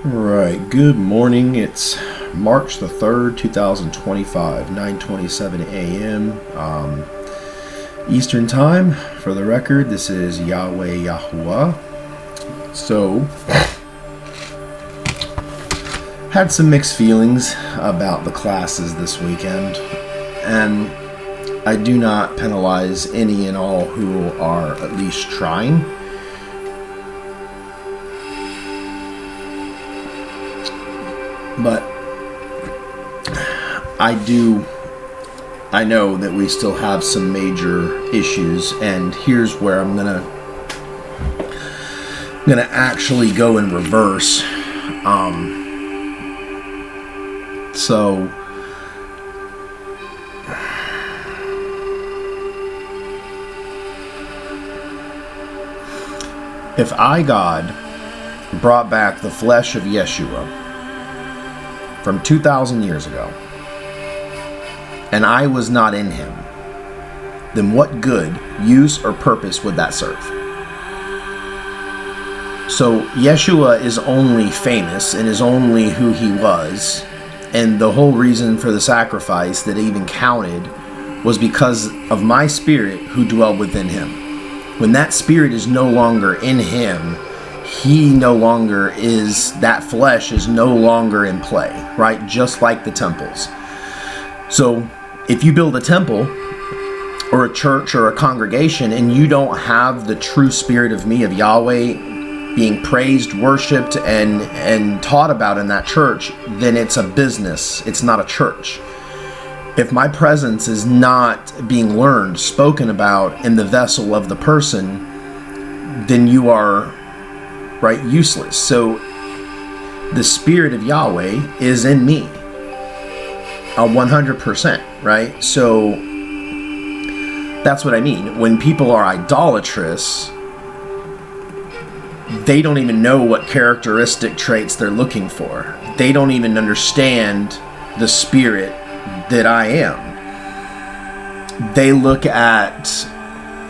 Right, good morning. It's March the 3rd, 2025, 9:27 a.m. Eastern Time. For the record, this is Yahweh Yahuwah. So, had some mixed feelings about the classes this weekend, and I do not penalize any and all who are at least trying. But I know that we still have some major issues, and here's where I'm gonna actually go in reverse. So if God brought back the flesh of Yeshua from 2,000 years ago, and I was not in him, then what good, use, or purpose would that serve? So Yeshua is only famous and is only who he was, and the whole reason for the sacrifice that even counted was because of my spirit who dwelled within him. When that spirit is no longer in him, he no longer is, that flesh is no longer in play, right? Just like the temples. So if you build a temple or a church or a congregation and you don't have the true spirit of me, of Yahweh, being praised, worshipped, and taught about in that church, then it's a business. It's not a church. If my presence is not being learned, spoken about in the vessel of the person, then you are, right, useless. So the spirit of Yahweh is in me, 100%, right? So that's what I mean. When people are idolatrous, they don't even know what characteristic traits they're looking for. They don't even understand the spirit that I am. They look at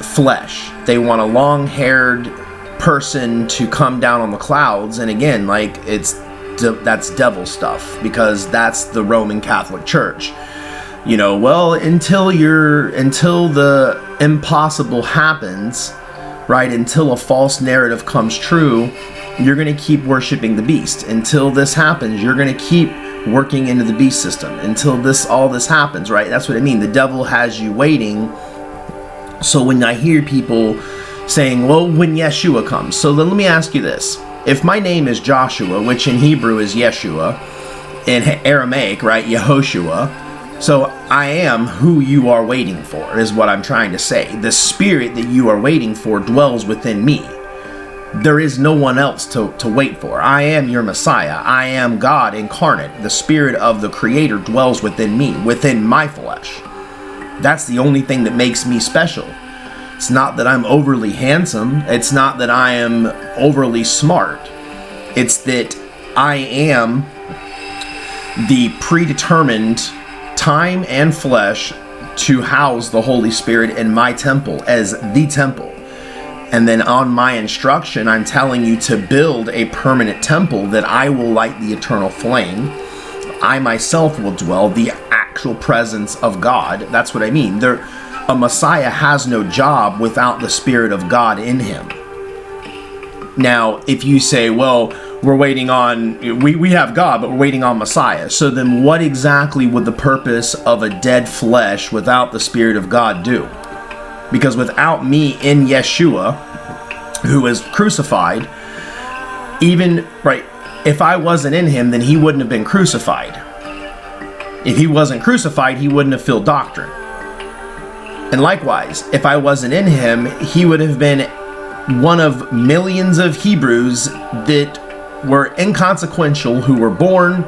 flesh. They want a long-haired person to come down on the clouds, and again, like, that's devil stuff, because that's the Roman Catholic Church. You know, well, until the impossible happens, right, until a false narrative comes true, you're going to keep worshiping the beast. Until this happens, you're going to keep working into the beast system. Until all this happens, right? That's what I mean. The devil has you waiting. So when I hear people saying, well, when Yeshua comes. So then let me ask you this. If my name is Joshua, which in Hebrew is Yeshua, in Aramaic, right, Yehoshua, so I am who you are waiting for, is what I'm trying to say. The spirit that you are waiting for dwells within me. There is no one else to wait for. I am your Messiah. I am God incarnate. The spirit of the Creator dwells within me, within my flesh. That's the only thing that makes me special. It's not that I'm overly handsome. It's not that I am overly smart. It's that I am the predetermined time and flesh to house the Holy Spirit in my temple as the temple. And then on my instruction, I'm telling you to build a permanent temple that I will light the eternal flame. I myself will dwell, the actual presence of God. That's what I mean. A Messiah has no job without the Spirit of God in him. Now, if you say, well, we're waiting on, we have God, but we're waiting on Messiah. So then what exactly would the purpose of a dead flesh without the Spirit of God do? Because without me in Yeshua, who is crucified, even, right, if I wasn't in him, then he wouldn't have been crucified. If he wasn't crucified, he wouldn't have filled doctrine. And likewise, if I wasn't in him, he would have been one of millions of Hebrews that were inconsequential, who were born,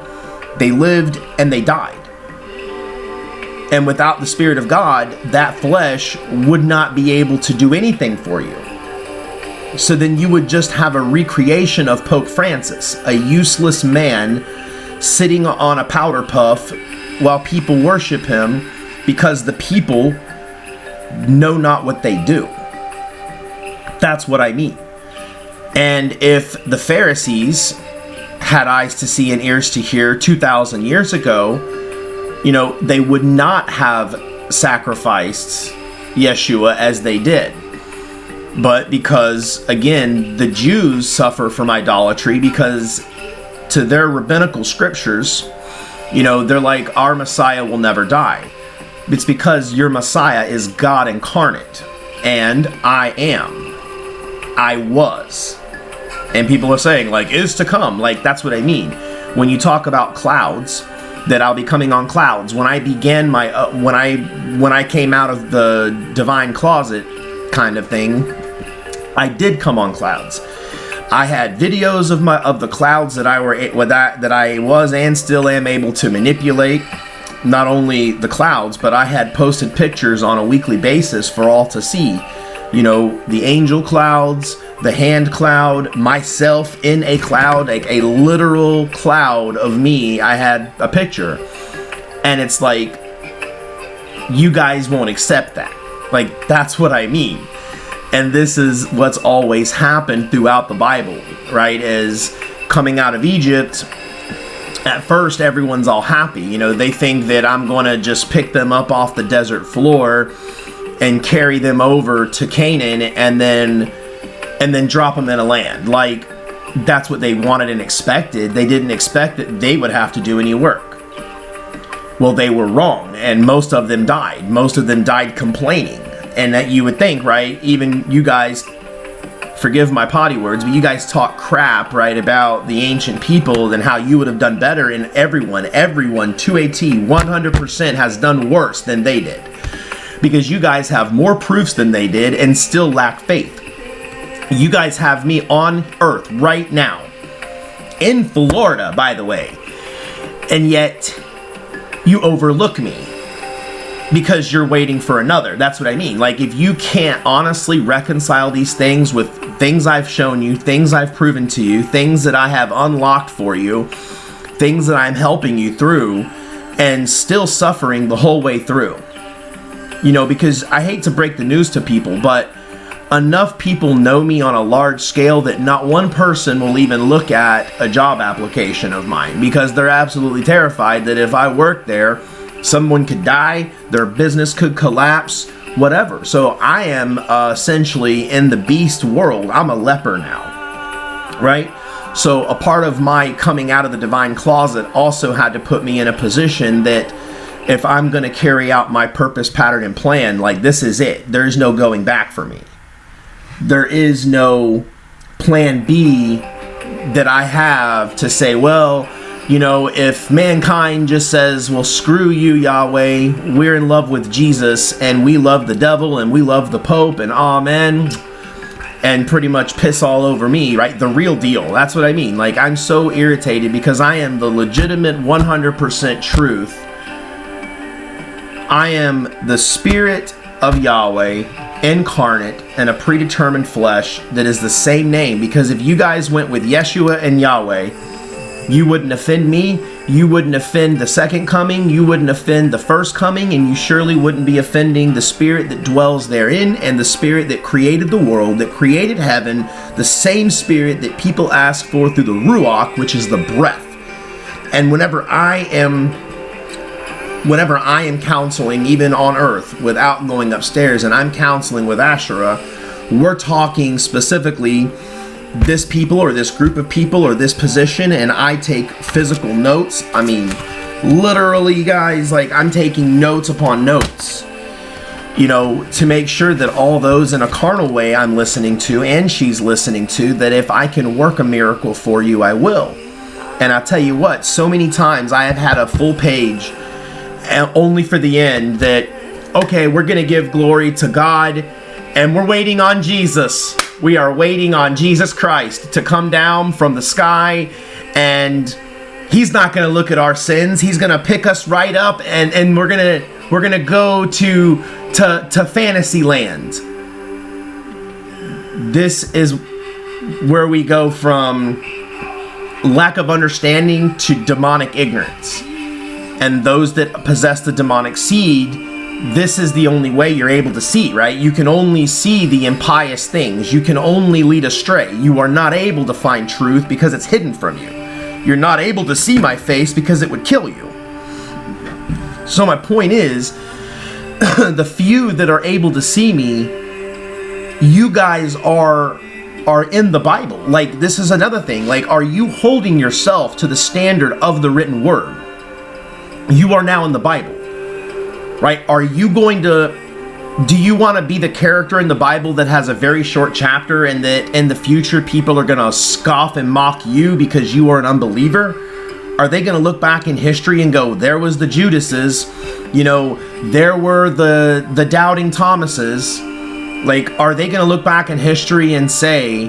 they lived, and they died. And without the Spirit of God, that flesh would not be able to do anything for you. So then you would just have a recreation of Pope Francis, a useless man sitting on a powder puff while people worship him because the people know not what they do. That's what I mean. And if the Pharisees had eyes to see and ears to hear 2,000 years ago, they would not have sacrificed Yeshua as they did. But because, again, the Jews suffer from idolatry because to their rabbinical scriptures, they're like, our Messiah will never die. It's because your Messiah is God incarnate. And I am. I was. And people are saying, like, is to come. Like, that's what I mean. When you talk about clouds, that I'll be coming on clouds. When I began my, when I came out of the divine closet kind of thing, I did come on clouds. I had videos of the clouds that I was and still am able to manipulate. Not only the clouds, but I had posted pictures on a weekly basis for all to see. The angel clouds, the hand cloud, myself in a cloud, like a literal cloud of me. I had a picture. And it's like, you guys won't accept that. Like, that's what I mean. And this is what's always happened throughout the Bible, right? Is coming out of Egypt, at first everyone's all happy. They think that I'm going to just pick them up off the desert floor and carry them over to Canaan and then drop them in a land. Like, that's what they wanted and expected. They didn't expect that they would have to do any work. Well, they were wrong, and most of them died. Most of them died complaining. And that you would think, right, even you guys, forgive my potty words, but you guys talk crap, right, about the ancient people and how you would have done better, and everyone to a T, 100% has done worse than they did. Because you guys have more proofs than they did and still lack faith. You guys have me on earth right now, in Florida, by the way, and yet you overlook me. Because you're waiting for another. That's what I mean. Like, if you can't honestly reconcile these things with things I've shown you, things I've proven to you, things that I have unlocked for you, things that I'm helping you through, and still suffering the whole way through. Because I hate to break the news to people, but enough people know me on a large scale that not one person will even look at a job application of mine, because they're absolutely terrified that if I work there, someone could die, their business could collapse, whatever. So I am essentially in the beast world. I'm a leper now, right? So a part of my coming out of the divine closet also had to put me in a position that if I'm going to carry out my purpose, pattern, and plan, like, this is it. There's no going back for me. There is no plan B that I have to say, well, if mankind just says, well, screw you, Yahweh, we're in love with Jesus, and we love the devil, and we love the Pope, and amen, and pretty much piss all over me, right? The real deal. That's what I mean. Like, I'm so irritated because I am the legitimate 100% truth. I am the Spirit of Yahweh, incarnate, in a predetermined flesh that is the same name. Because if you guys went with Yeshua and Yahweh, you wouldn't offend me, you wouldn't offend the second coming, you wouldn't offend the first coming, and you surely wouldn't be offending the Spirit that dwells therein, and the Spirit that created the world, that created heaven, the same Spirit that people ask for through the Ruach, which is the breath. And whenever I am counseling, even on earth, without going upstairs, and I'm counseling with Asherah, we're talking specifically this people or this group of people or this position, and I take physical notes. I mean, literally, guys, like, I'm taking notes upon notes, to make sure that all those in a carnal way I'm listening to and she's listening to, that if I can work a miracle for you, I will. And I'll tell you what, so many times I have had a full page only for the end that, okay, we're going to give glory to God and we're waiting on Jesus. We are waiting on Jesus Christ to come down from the sky, and he's not going to look at our sins. He's going to pick us right up, and we're going to go to fantasy land. This is where we go from lack of understanding to demonic ignorance. And those that possess the demonic seed, this is the only way you're able to see, right? You can only see the impious things. You can only lead astray. You are not able to find truth because it's hidden from you. You're not able to see my face because it would kill you. So my point is, the few that are able to see me, you guys are in the Bible. Like, this is another thing. Like, are you holding yourself to the standard of the written word? You are now in the Bible, right? Are you going to, do you want to be the character in the Bible that has a very short chapter and that in the future people are going to scoff and mock you because you are an unbeliever? Are they going to look back in history and go, there was the Judases, you know, there were the doubting Thomases? Like, are they going to look back in history and say,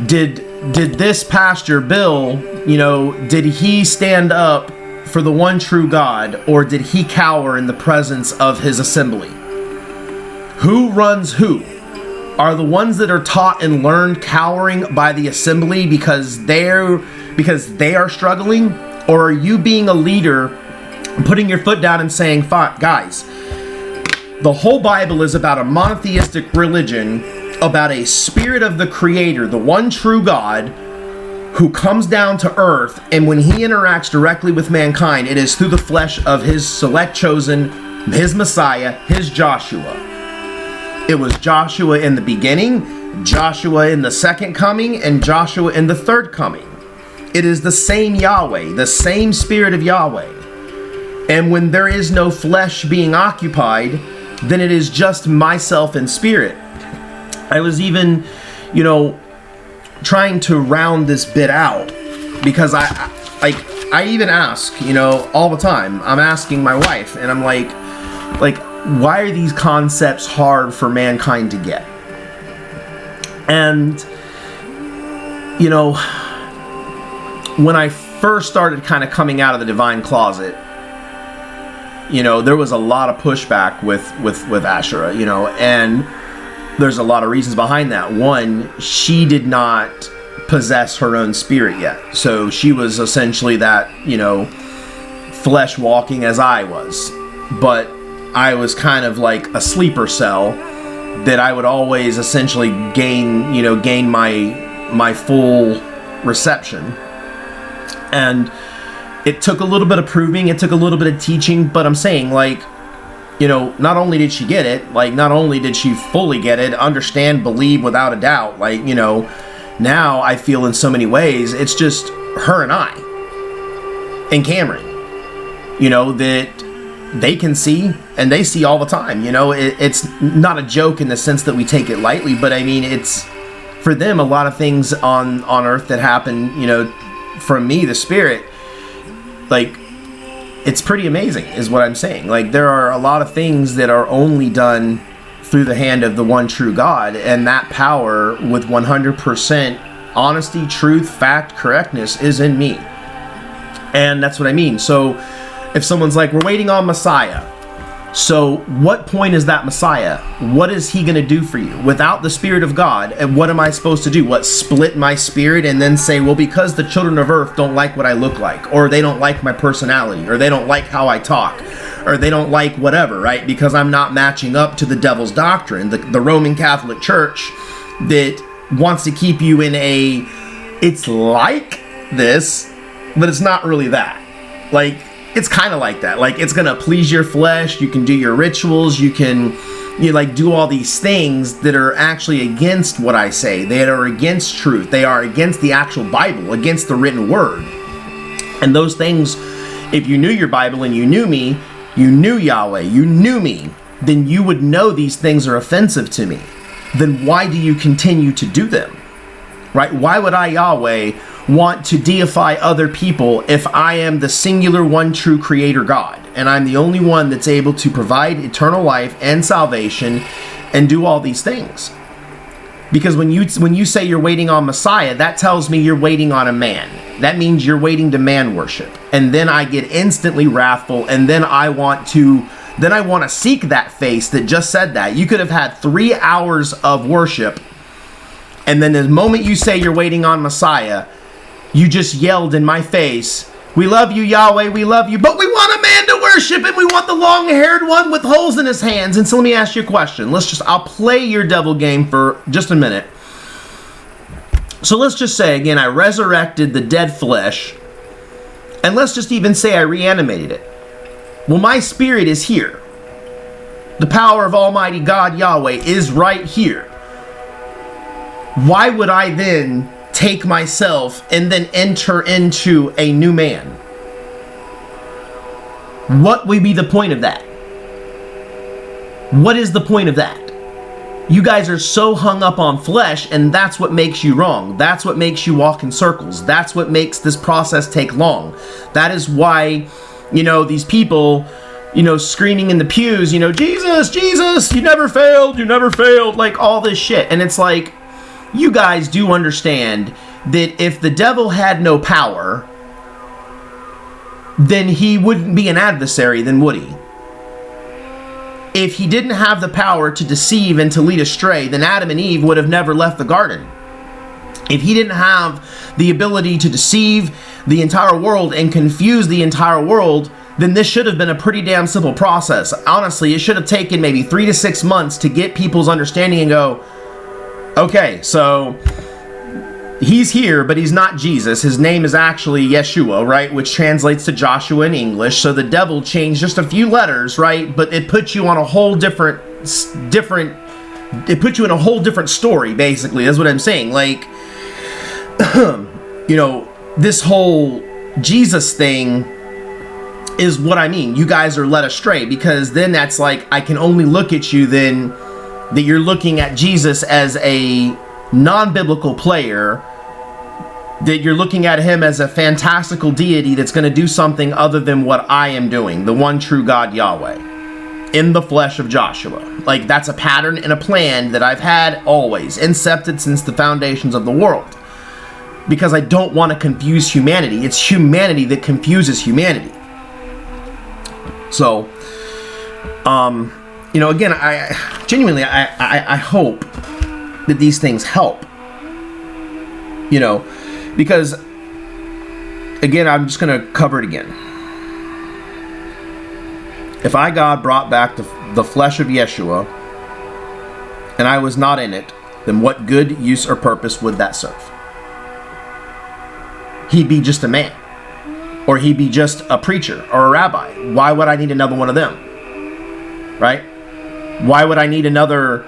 did this Pastor Bill, you know, did he stand up for the one true God, or did he cower in the presence of his assembly? Who runs who? Are the ones that are taught and learned cowering by the assembly because they are struggling? Or are you being a leader, putting your foot down and saying, fine, guys, the whole Bible is about a monotheistic religion, about a spirit of the Creator, the one true God, who comes down to earth, and when he interacts directly with mankind, it is through the flesh of his select chosen, his Messiah, his Joshua. It was Joshua in the beginning, Joshua in the second coming, and Joshua in the third coming. It is the same Yahweh, the same spirit of Yahweh. And when there is no flesh being occupied, then it is just myself in spirit. I was even, you know, trying to round this bit out, because I even ask, you know, all the time. I'm asking my wife, and I'm like, why are these concepts hard for mankind to get? And, you know, when I first started kind of coming out of the divine closet, you know, there was a lot of pushback with Asherah, you know, and there's a lot of reasons behind that. One, she did not possess her own spirit yet. So she was essentially that, you know, flesh walking as I was. But I was kind of like a sleeper cell that I would always essentially gain my full reception. And it took a little bit of proving, it took a little bit of teaching, but I'm saying, like, you know, not only did she get it, like, not only did she fully get it, understand, believe without a doubt, like, you know, now I feel in so many ways, it's just her and I, and Cameron, you know, that they can see, and they see all the time, you know, it's not a joke in the sense that we take it lightly, but I mean, it's, for them, a lot of things on earth that happen, you know, from me, the Spirit, like, it's pretty amazing, is what I'm saying. Like, there are a lot of things that are only done through the hand of the one true God, and that power with 100% honesty, truth, fact, correctness is in me. And that's what I mean. So if someone's like, we're waiting on Messiah, so what point is that Messiah? What is he going to do for you? Without the Spirit of God, and what am I supposed to do? What, split my spirit and then say, well, because the children of earth don't like what I look like, or they don't like my personality, or they don't like how I talk, or they don't like whatever, right? Because I'm not matching up to the devil's doctrine, the Roman Catholic Church that wants to keep you in a, it's like this, but it's not really that. Like, it's kind of like that. Like, it's going to please your flesh. You can do your rituals. You like do all these things that are actually against what I say. They are against truth. They are against the actual Bible, against the written word. And those things, if you knew your Bible and you knew me, you knew Yahweh, you knew me, then you would know these things are offensive to me. Then why do you continue to do them? Right? Why would I, Yahweh, want to deify other people if I am the singular one true creator God, and I'm the only one that's able to provide eternal life and salvation and do all these things? Because when you say you're waiting on Messiah, that tells me you're waiting on a man. That means you're waiting to man worship. And then I get instantly wrathful, and then I want to seek that face that just said that. You could have had 3 hours of worship, and then the moment you say you're waiting on Messiah, you just yelled in my face, we love you, Yahweh, we love you, but we want a man to worship, and we want the long-haired one with holes in his hands. And so let me ask you a question. I'll play your devil game for just a minute. So let's just say, again, I resurrected the dead flesh, and let's just even say I reanimated it. Well, my spirit is here. The power of Almighty God, Yahweh, is right here. Why would I then take myself and then enter into a new man? What would be the point of that? What is the point of that? You guys are so hung up on flesh, and that's what makes you wrong. That's what makes you walk in circles. That's what makes this process take long. That is why, these people, screaming in the pews, Jesus, Jesus, you never failed, like all this shit. And it's like, you guys do understand that if the devil had no power, then he wouldn't be an adversary, then would he? If he didn't have the power to deceive and to lead astray, then Adam and Eve would have never left the garden. If he didn't have the ability to deceive the entire world and confuse the entire world, then this should have been a pretty damn simple process. Honestly, it should have taken maybe 3 to 6 months to get people's understanding and go, okay, so he's here, but he's not Jesus. His name is actually Yeshua, right? Which translates to Joshua in English. So the devil changed just a few letters, right? But it puts you on a whole different, it puts you in a whole different story, basically. That's what I'm saying. Like, this whole Jesus thing is what I mean. You guys are led astray, because then that's like, I can only look at you then that you're looking at Jesus as a non-biblical player, that you're looking at him as a fantastical deity that's going to do something other than what I am doing, the one true God Yahweh, in the flesh of Joshua. Like, that's a pattern and a plan that I've had always, incepted since the foundations of the world, because I don't want to confuse humanity. It's humanity that confuses humanity. So, again, I genuinely, I hope that these things help, because, again, I'm just going to cover it again. If God brought back the flesh of Yeshua, and I was not in it, then what good use or purpose would that serve? He'd be just a man, or he'd be just a preacher or a rabbi. Why would I need another one of them? Right? Why would I need another,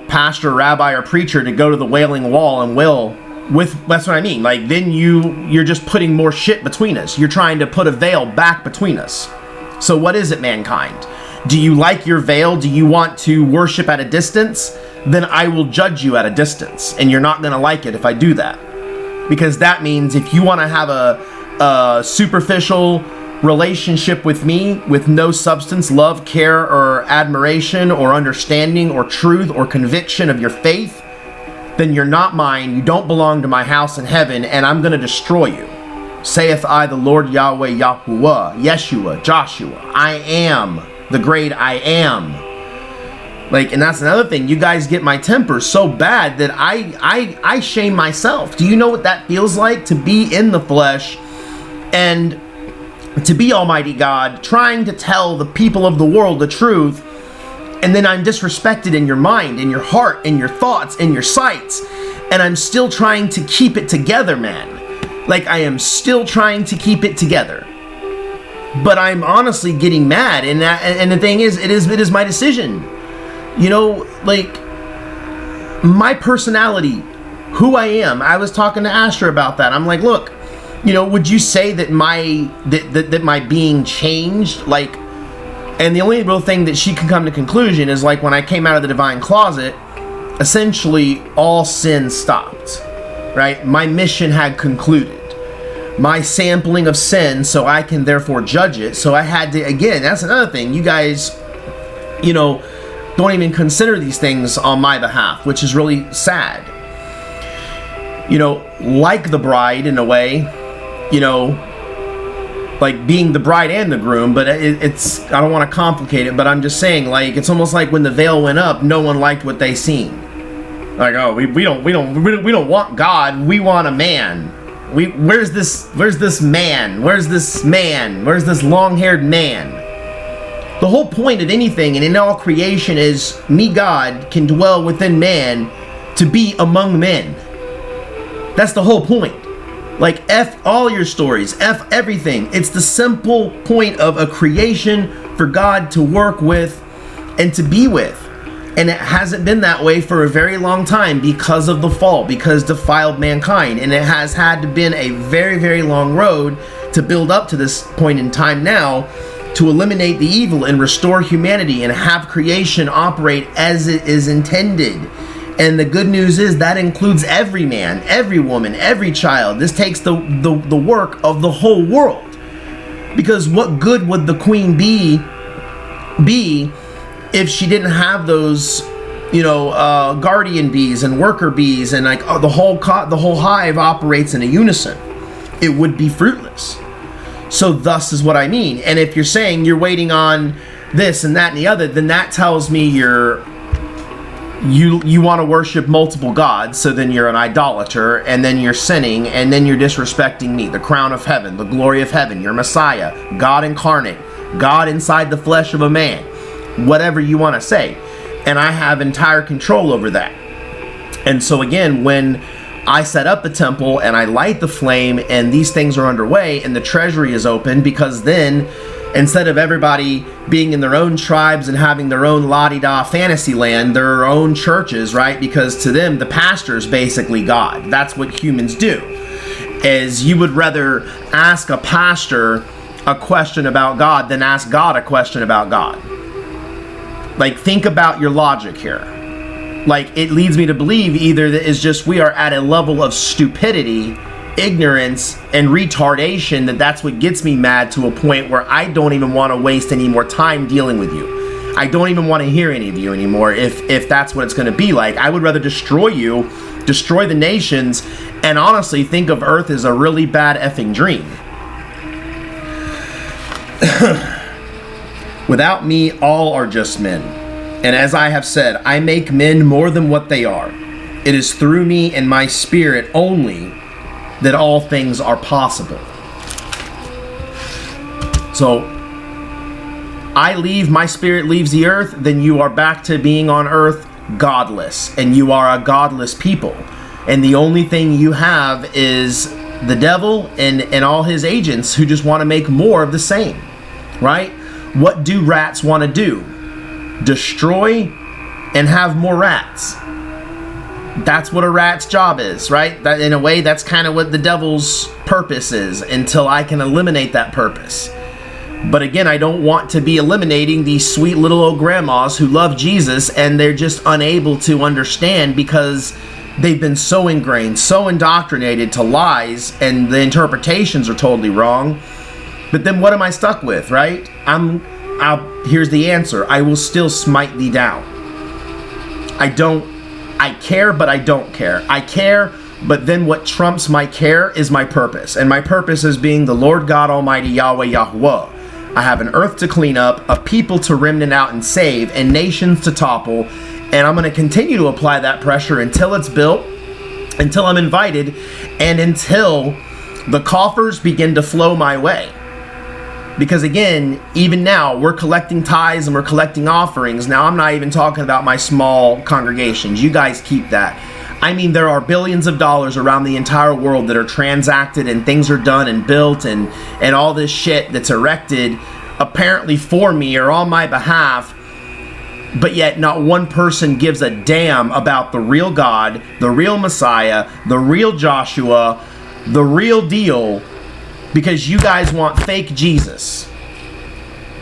pastor, rabbi, or preacher to go to the Wailing Wall and wail with? That's what I mean. Like, then you're just putting more shit between us. You're trying to put a veil back between us. So what is it, mankind? Do you like your veil? Do you want to worship at a distance? Then I will judge you at a distance, and you're not going to like it if I do that. Because that means if you want to have a superficial relationship with me with no substance, love, care, or admiration, or understanding, or truth, or conviction of your faith, then you're not mine. You don't belong to my house in heaven, and I'm going to destroy you. Saith I, the Lord Yahweh, Yahuwah, Yeshua, Joshua. I am the great I am. Like, and that's another thing. You guys get my temper so bad that I shame myself. Do you know what that feels like, to be in the flesh and to be Almighty God, trying to tell the people of the world the truth, and then I'm disrespected in your mind, in your heart, in your thoughts, in your sights, and I'm still trying to keep it together, man. Like, I am still trying to keep it together. But I'm honestly getting mad, and the thing is, it is my decision. Like, my personality, who I am. I was talking to Asher about that. I'm like, look, would you say that my being changed? Like, and the only real thing that she can come to conclusion is, like, when I came out of the divine closet, essentially all sin stopped, right? My mission had concluded. My sampling of sin, so I can therefore judge it. So I had to, again, that's another thing. You guys, don't even consider these things on my behalf, which is really sad. Like the bride in a way, like being the bride and the groom, but it's, I don't want to complicate it, but I'm just saying, like, it's almost like when the veil went up, no one liked what they seen. Like, oh, we don't want God, we want a man. Where's this man? Where's this man? Where's this long-haired man? The whole point of anything and in all creation is me, God, can dwell within man to be among men. That's the whole point. Like, F all your stories, F everything. It's the simple point of a creation for God to work with and to be with. And it hasn't been that way for a very long time because of the fall, because defiled mankind. And it has had to been a very, very long road to build up to this point in time now, to eliminate the evil and restore humanity and have creation operate as it is intended. And the good news is that includes every man, every woman, every child. This takes the work of the whole world. Because what good would the queen be if she didn't have those, guardian bees and worker bees, and like the whole hive operates in a unison? It would be fruitless. So thus is what I mean. And if you're saying you're waiting on this and that and the other, then that tells me you want to worship multiple gods, so then you're an idolater, and then you're sinning, and then you're disrespecting me, the crown of heaven, the glory of heaven, your Messiah, God incarnate, God inside the flesh of a man, whatever you want to say. And I have entire control over that. And so again, when I set up the temple and I light the flame and these things are underway and the treasury is open, because then instead of everybody being in their own tribes and having their own la-di-da fantasy land, their own churches, right? Because to them, the pastor is basically God. That's what humans do. Is you would rather ask a pastor a question about God than ask God a question about God. Like, think about your logic here. Like, it leads me to believe either that is just we are at a level of stupidity, ignorance, and retardation that's what gets me mad to a point where I don't even want to waste any more time dealing with you. I don't even want to hear any of you anymore if that's what it's going to be like. I would rather destroy you, destroy the nations, and honestly think of Earth as a really bad effing dream. Without me, all are just men. And as I have said, I make men more than what they are. It is through me and my spirit only that all things are possible. So, my spirit leaves the earth, then you are back to being on earth godless. And you are a godless people. And the only thing you have is the devil and all his agents who just want to make more of the same. Right? What do rats want to do? Destroy and have more rats. That's what a rat's job is, right? That, in a way, that's kind of what the devil's purpose is, until I can eliminate that purpose. But again, I don't want to be eliminating these sweet little old grandmas who love Jesus and they're just unable to understand because they've been so ingrained, so indoctrinated to lies, and the interpretations are totally wrong. But then what am I stuck with, right? Here's the answer. I will still smite thee down. I care, but I don't care. I care, but then what trumps my care is my purpose. And my purpose is being the Lord God Almighty, Yahweh, Yahuwah. I have an earth to clean up, a people to remnant out and save, and nations to topple. And I'm going to continue to apply that pressure until it's built, until I'm invited, and until the coffers begin to flow my way. Because again, even now, we're collecting tithes and we're collecting offerings. Now, I'm not even talking about my small congregations. You guys keep that. I mean, there are billions of dollars around the entire world that are transacted and things are done and built and all this shit that's erected apparently for me or on my behalf. But yet not one person gives a damn about the real God, the real Messiah, the real Joshua, the real deal, because you guys want fake Jesus.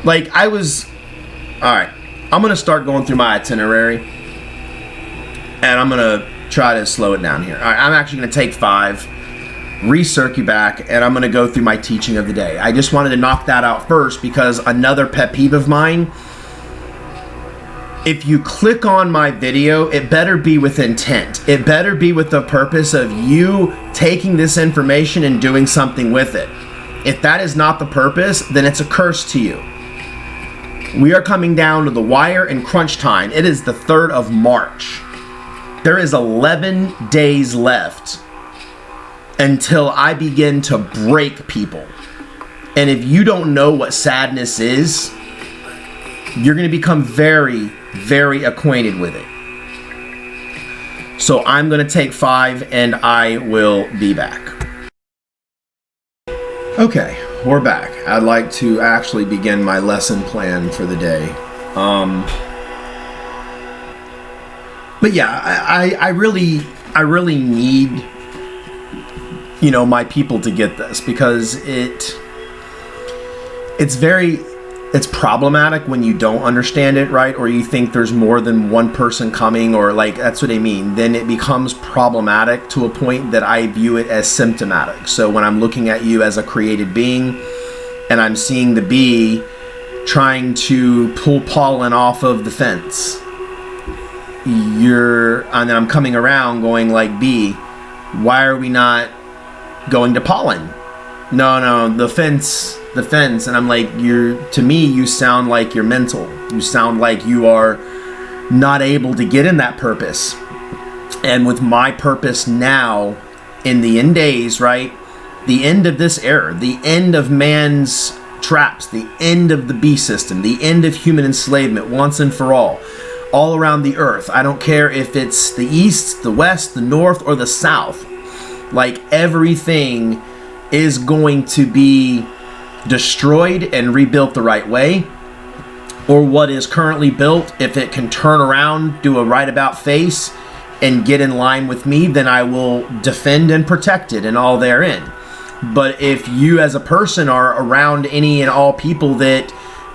Like, alright, I'm going to start going through my itinerary, and I'm going to try to slow it down here. Alright, I'm actually going to take 5, recircle back, and I'm going to go through my teaching of the day. I just wanted to knock that out first, because another pet peeve of mine, if you click on my video, it better be with intent. It better be with the purpose of you taking this information and doing something with it. If that is not the purpose, then it's a curse to you. We are coming down to the wire and crunch time. It is the 3rd of March. There is 11 days left until I begin to break people. And if you don't know what sadness is, you're going to become very, very acquainted with it. So I'm going to take 5 and I will be back. Okay, we're back. I'd like to actually begin my lesson plan for the day. But yeah, I really need, my people to get this, because it's problematic when you don't understand it, right? Or you think there's more than one person coming, or like, that's what I mean. Then it becomes problematic to a point that I view it as symptomatic. So when I'm looking at you as a created being and I'm seeing the bee trying to pull pollen off of the fence, and then I'm coming around going like, bee, why are we not going to pollen? No, the fence. And I'm like, to me, you sound like you're mental. You sound like you are not able to get in that purpose. And with my purpose now, in the end days, right? The end of this era, the end of man's traps, the end of the beast system, the end of human enslavement once and for all around the earth. I don't care if it's the east, the west, the north, or the south. Like, everything is going to be destroyed and rebuilt the right way. Or what is currently built, if it can turn around, do a right about face, and get in line with me, then I will defend and protect it and all therein. But if you as a person are around any and all people that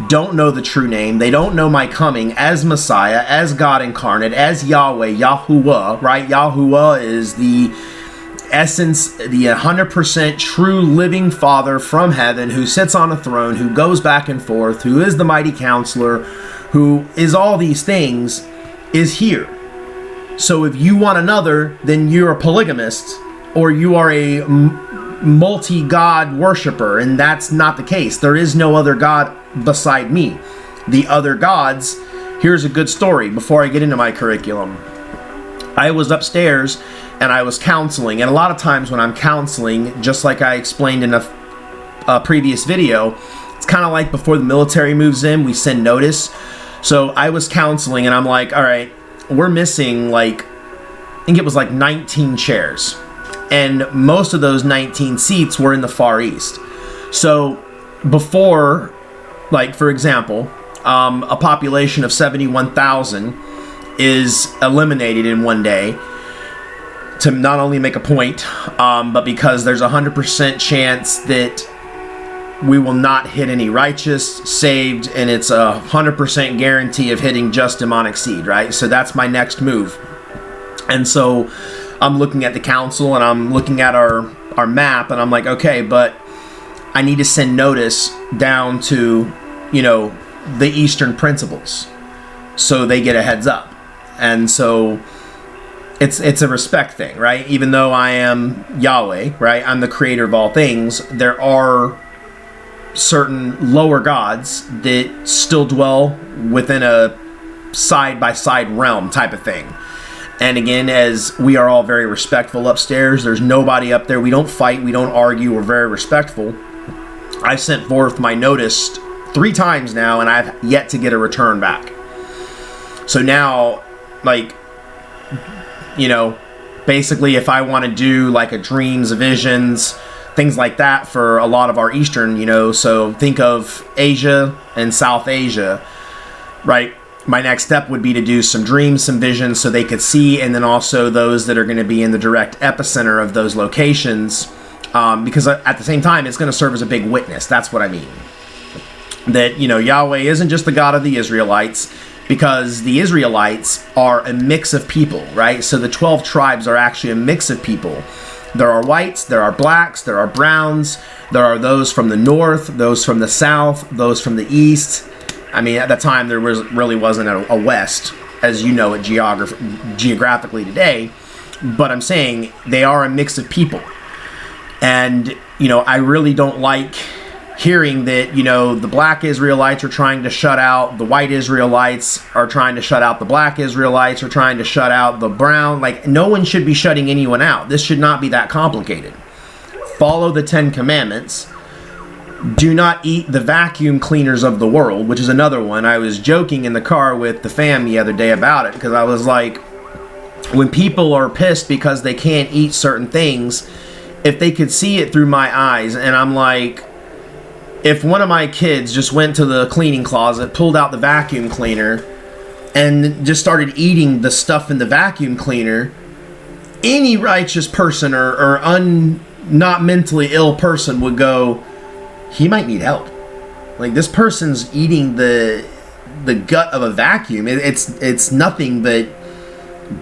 don't know the true name, they don't know my coming as Messiah, as God incarnate, as Yahweh, Yahuwah, right? Yahuwah is the essence, the 100% true living Father from heaven, who sits on a throne, who goes back and forth, who is the mighty counselor, who is all these things, is here. So if you want another, then you're a polygamist, or you are a multi-God worshiper, and that's not the case. There is no other God beside me. The other gods, here's a good story before I get into my curriculum. I was upstairs and I was counseling, and a lot of times when I'm counseling, just like I explained in a previous video, it's kind of like before the military moves in, we send notice. So I was counseling and I'm like, all right, we're missing I think it was 19 chairs. And most of those 19 seats were in the Far East. So before, for example, a population of 71,000 is eliminated in one day, to not only make a point, but because there's 100% chance that we will not hit any righteous, saved, and it's 100% guarantee of hitting just demonic seed, right? So that's my next move. And so I'm looking at the council and I'm looking at our map, and I'm like, okay, but I need to send notice down to, the Eastern principles, so they get a heads up. And so it's a respect thing, right? Even though I am Yahweh, right? I'm the creator of all things. There are certain lower gods that still dwell within a side-by-side realm type of thing. And again, as we are all very respectful upstairs, there's nobody up there. We don't fight. We don't argue. We're very respectful. I've sent forth my notice 3 times now, and I've yet to get a return back. So now, basically if I want to do a dreams, visions, things like that for a lot of our Eastern, so think of Asia and South Asia, right? My next step would be to do some dreams, some visions, so they could see, and then also those that are going to be in the direct epicenter of those locations, because at the same time, it's going to serve as a big witness. That's what I mean. That, Yahweh isn't just the God of the Israelites, because the Israelites are a mix of people, right? So the 12 tribes are actually a mix of people. There are whites, there are blacks, there are browns, there are those from the north, those from the south, those from the east. I mean, at the time, there really wasn't a west, as you know it geographically today. But I'm saying they are a mix of people. And, I really don't like hearing that, the black Israelites are trying to shut out the white Israelites, are trying to shut out the black Israelites, are trying to shut out the brown. No one should be shutting anyone out. This should not be that complicated. Follow the 10 Commandments. Do not eat the vacuum cleaners of the world, which is another one. I was joking in the car with the fam the other day about it, because I was like, when people are pissed because they can't eat certain things, if they could see it through my eyes, and I'm like, if one of my kids just went to the cleaning closet, pulled out the vacuum cleaner, and just started eating the stuff in the vacuum cleaner, any righteous person or not mentally ill person would go, he might need help. Like, this person's eating the gut of a vacuum. It's nothing but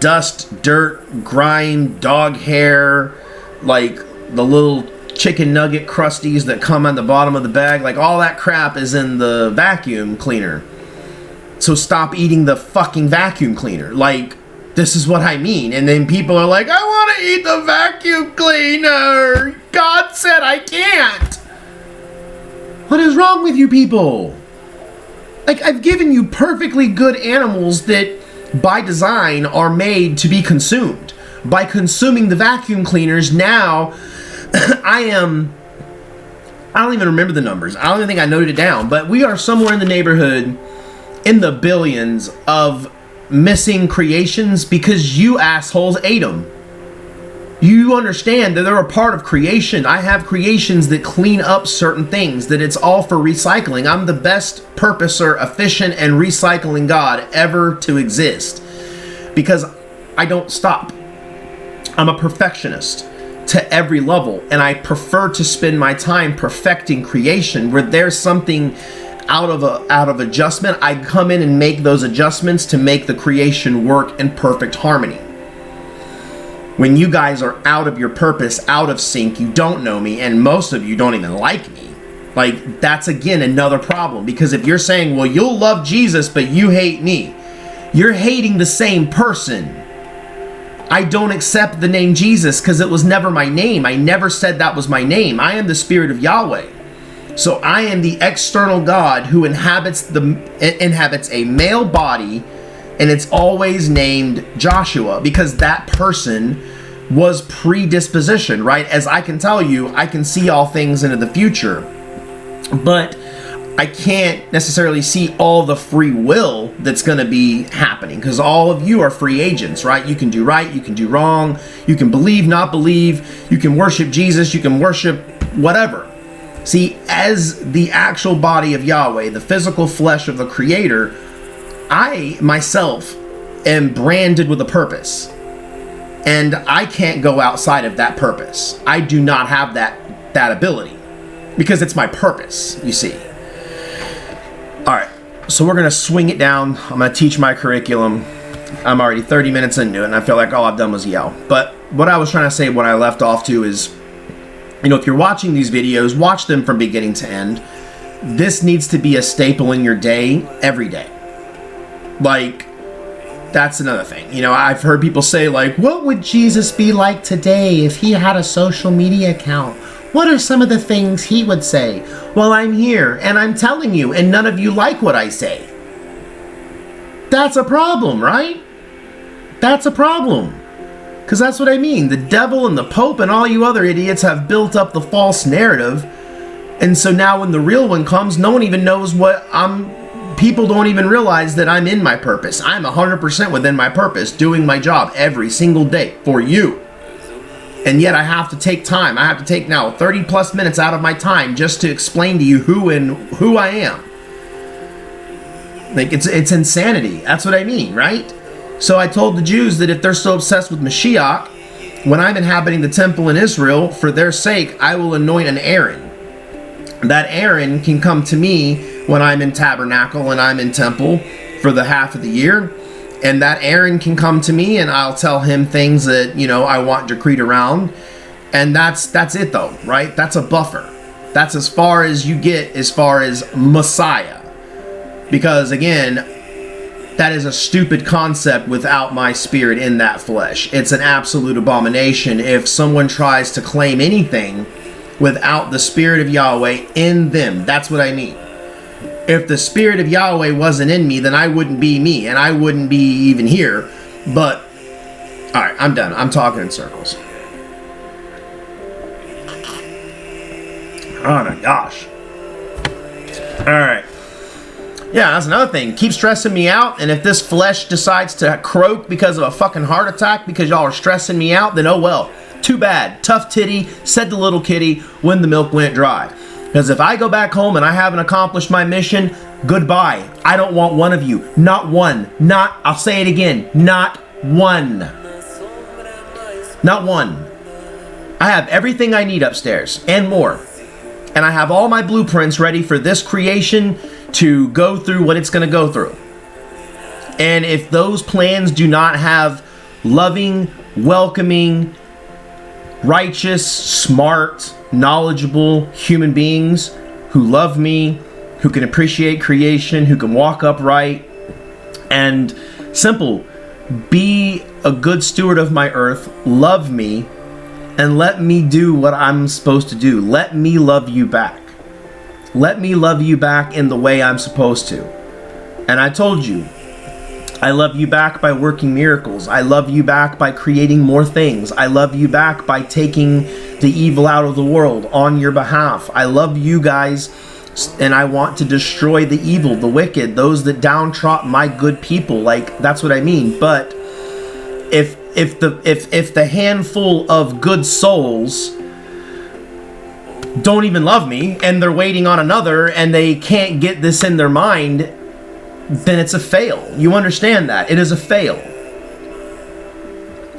dust, dirt, grime, dog hair, like the little chicken nugget crusties that come on the bottom of the bag. Like, all that crap is in the vacuum cleaner. So stop eating the fucking vacuum cleaner. Like, this is what I mean. And then people are like, I want to eat the vacuum cleaner. God said I can't. What is wrong with you people? Like, I've given you perfectly good animals that by design are made to be consumed. By consuming the vacuum cleaners, now I don't even remember the numbers. I don't even think I noted it down, but we are somewhere in the neighborhood in the billions of missing creations because you assholes ate them. You understand that they're a part of creation. I have creations that clean up certain things, that it's all for recycling. I'm the best purposer, efficient, and recycling God ever to exist because I don't stop. I'm a perfectionist to every level, and I prefer to spend my time perfecting creation. Where there's something out of adjustment, I come in and make those adjustments to make the creation work in perfect harmony. When you guys are out of your purpose, out of sync, you don't know me, and most of you don't even like me. Like, that's again another problem, because if you're saying, well, you'll love Jesus, but you hate me, you're hating the same person. I don't accept the name Jesus because it was never my name. I never said that was my name. I am the Spirit of Yahweh. So I am the external God who inhabits a male body, and it's always named Joshua because that person was predispositioned, right? As I can tell you, I can see all things into the future, but I can't necessarily see all the free will that's going to be happening, because all of you are free agents, right? You can do right, you can do wrong, you can believe, not believe, you can worship Jesus, you can worship whatever. See, as the actual body of Yahweh, the physical flesh of the Creator, I myself am branded with a purpose, and I can't go outside of that purpose. I do not have that ability because it's my purpose, you see. All right, so we're going to swing it down. I'm going to teach my curriculum. I'm already 30 minutes into it, and I feel like all I've done was yell. But what I was trying to say when I left off to is, you know, if you're watching these videos, watch them from beginning to end. This needs to be a staple in your day, every day. Like, that's another thing. You know, I've heard people say, like, what would Jesus be like today if he had a social media account? What are some of the things he would say? Well, I'm here, and I'm telling you, and none of you like what I say. That's a problem, right? That's a problem. Because that's what I mean. The devil and the Pope and all you other idiots have built up the false narrative. And so now when the real one comes, no one even knows what people don't even realize that I'm in my purpose. I'm 100% within my purpose, doing my job every single day for you. And yet I have to take time. I have to take now 30 plus minutes out of my time just to explain to you who I am. Like, it's insanity. That's what I mean, right? So I told the Jews that if they're so obsessed with Mashiach, when I'm inhabiting the temple in Israel, for their sake, I will anoint an Aaron. That Aaron can come to me when I'm in tabernacle and I'm in temple for the half of the year. And that Aaron can come to me and I'll tell him things that, you know, I want decreed around. And that's it though, right? That's a buffer. That's as far as you get as far as Messiah. Because again, that is a stupid concept without my spirit in that flesh. It's an absolute abomination if someone tries to claim anything without the Spirit of Yahweh in them. That's what I mean. If the Spirit of Yahweh wasn't in me, then I wouldn't be me, and I wouldn't be even here. But, alright, I'm done. I'm talking in circles. Oh my gosh. Alright. Yeah, that's another thing. Keep stressing me out, and if this flesh decides to croak because of a fucking heart attack because y'all are stressing me out, then oh well. Too bad. Tough titty, said the little kitty when the milk went dry. Because if I go back home and I haven't accomplished my mission, goodbye. I don't want one of you. Not one. I'll say it again. Not one. Not one. I have everything I need upstairs and more. And I have all my blueprints ready for this creation to go through what it's going to go through. And if those plans do not have loving, welcoming, righteous, smart, knowledgeable human beings who love me, who can appreciate creation, who can walk upright, and simple, be a good steward of my earth, love me, and let me do what I'm supposed to do. Let me love you back. Let me love you back in the way I'm supposed to. And I told you, I love you back by working miracles. I love you back by creating more things. I love you back by taking the evil out of the world on your behalf. I love you guys, and I want to destroy the evil, the wicked, those that downtrodden my good people. Like, that's what I mean. But if the handful of good souls don't even love me, and they're waiting on another, and they can't get this in their mind, then it's a fail. You understand that? It is a fail.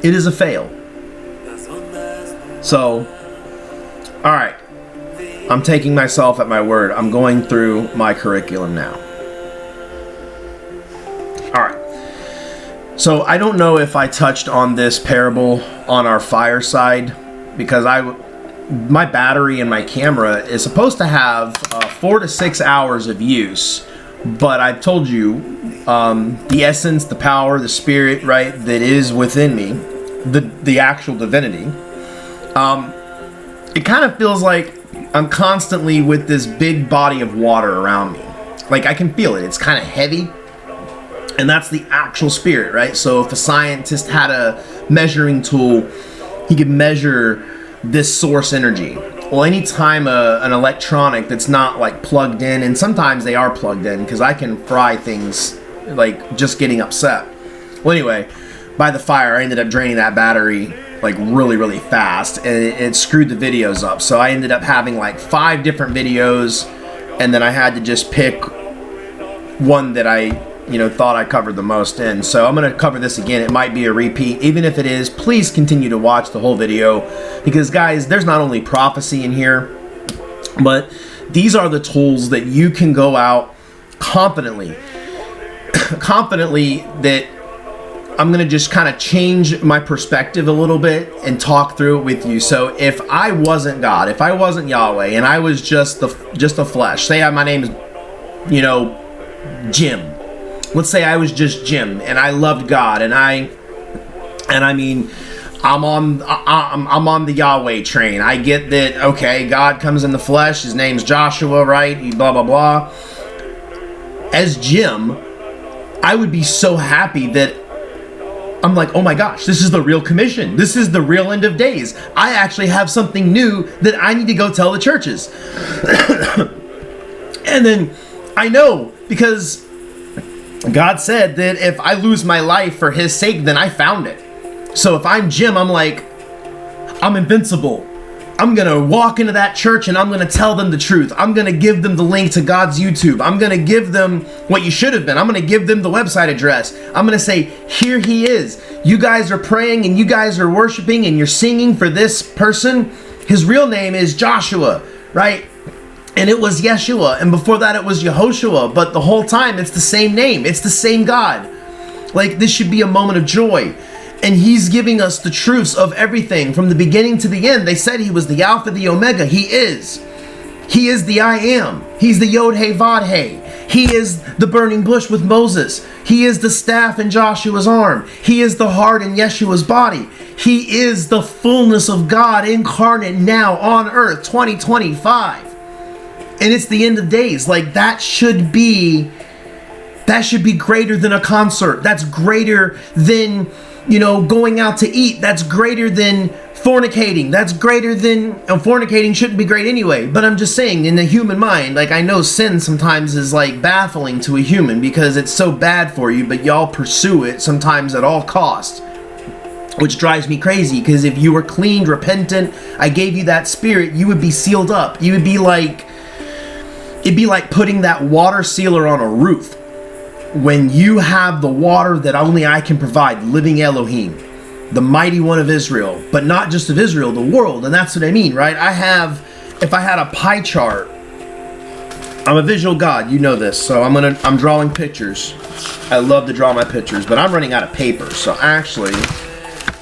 It is a fail. So, alright. I'm taking myself at my word. I'm going through my curriculum now. Alright. So, I don't know if I touched on this parable on our fireside, because my battery and my camera is supposed to have 4 to 6 hours of use. But I've told you, the essence, the power, the spirit, right, that is within me, the actual divinity, it kind of feels like I'm constantly with this big body of water around me. Like, I can feel it. It's kind of heavy. And that's the actual spirit, right? So if a scientist had a measuring tool, he could measure this source energy. Well, anytime an electronic that's not like plugged in, and sometimes they are plugged in because I can fry things like just getting upset. Well, anyway, by the fire, I ended up draining that battery like really, really fast, and it screwed the videos up. So I ended up having like 5 different videos, and then I had to just pick one that I thought I covered the most in. So I'm going to cover this again. It might be a repeat. Even if it is, please continue to watch the whole video, because guys, there's not only prophecy in here, but these are the tools that you can go out confidently that I'm going to just kind of change my perspective a little bit and talk through it with you. So if I wasn't God, if I wasn't Yahweh, and I was just the flesh, say my name is, Jim. Let's say I was just Jim, and I loved God, and I mean, I'm on the Yahweh train. I get that. Okay, God comes in the flesh. His name's Joshua, right? Blah blah blah. As Jim, I would be so happy that I'm like, oh my gosh, this is the real commission. This is the real end of days. I actually have something new that I need to go tell the churches. And then I know, because God said that if I lose my life for his sake, then I found it. So if I'm Jim, I'm like, I'm invincible. I'm going to walk into that church and I'm going to tell them the truth. I'm going to give them the link to God's YouTube. I'm going to give them what you should have been. I'm going to give them the website address. I'm going to say, here he is. You guys are praying and you guys are worshiping and you're singing for this person. His real name is Joshua, right? And it was Yeshua, and before that it was Yehoshua, but the whole time it's the same name, it's the same God. Like, this should be a moment of joy. And he's giving us the truths of everything from the beginning to the end. They said he was the Alpha, the Omega. He is. He is the I Am. He's the Yod He Vod He. He is the burning bush with Moses. He is the staff in Joshua's arm. He is the heart in Yeshua's body. He is the fullness of God incarnate now on earth, 2025. And it's the end of days. Like, that should be greater than a concert. That's greater than, going out to eat. That's greater than fornicating. That's greater than... fornicating shouldn't be great anyway. But I'm just saying, in the human mind, like, I know sin sometimes is, like, baffling to a human because it's so bad for you, but y'all pursue it sometimes at all costs. Which drives me crazy, because if you were cleaned, repentant, I gave you that spirit, you would be sealed up. You would be like... it'd be like putting that water sealer on a roof. When you have the water that only I can provide, living Elohim, the mighty one of Israel, but not just of Israel, the world. And that's what I mean, right? If I had a pie chart, I'm a visual god, you know this, so I'm drawing pictures. I love to draw my pictures, but I'm running out of paper, so actually,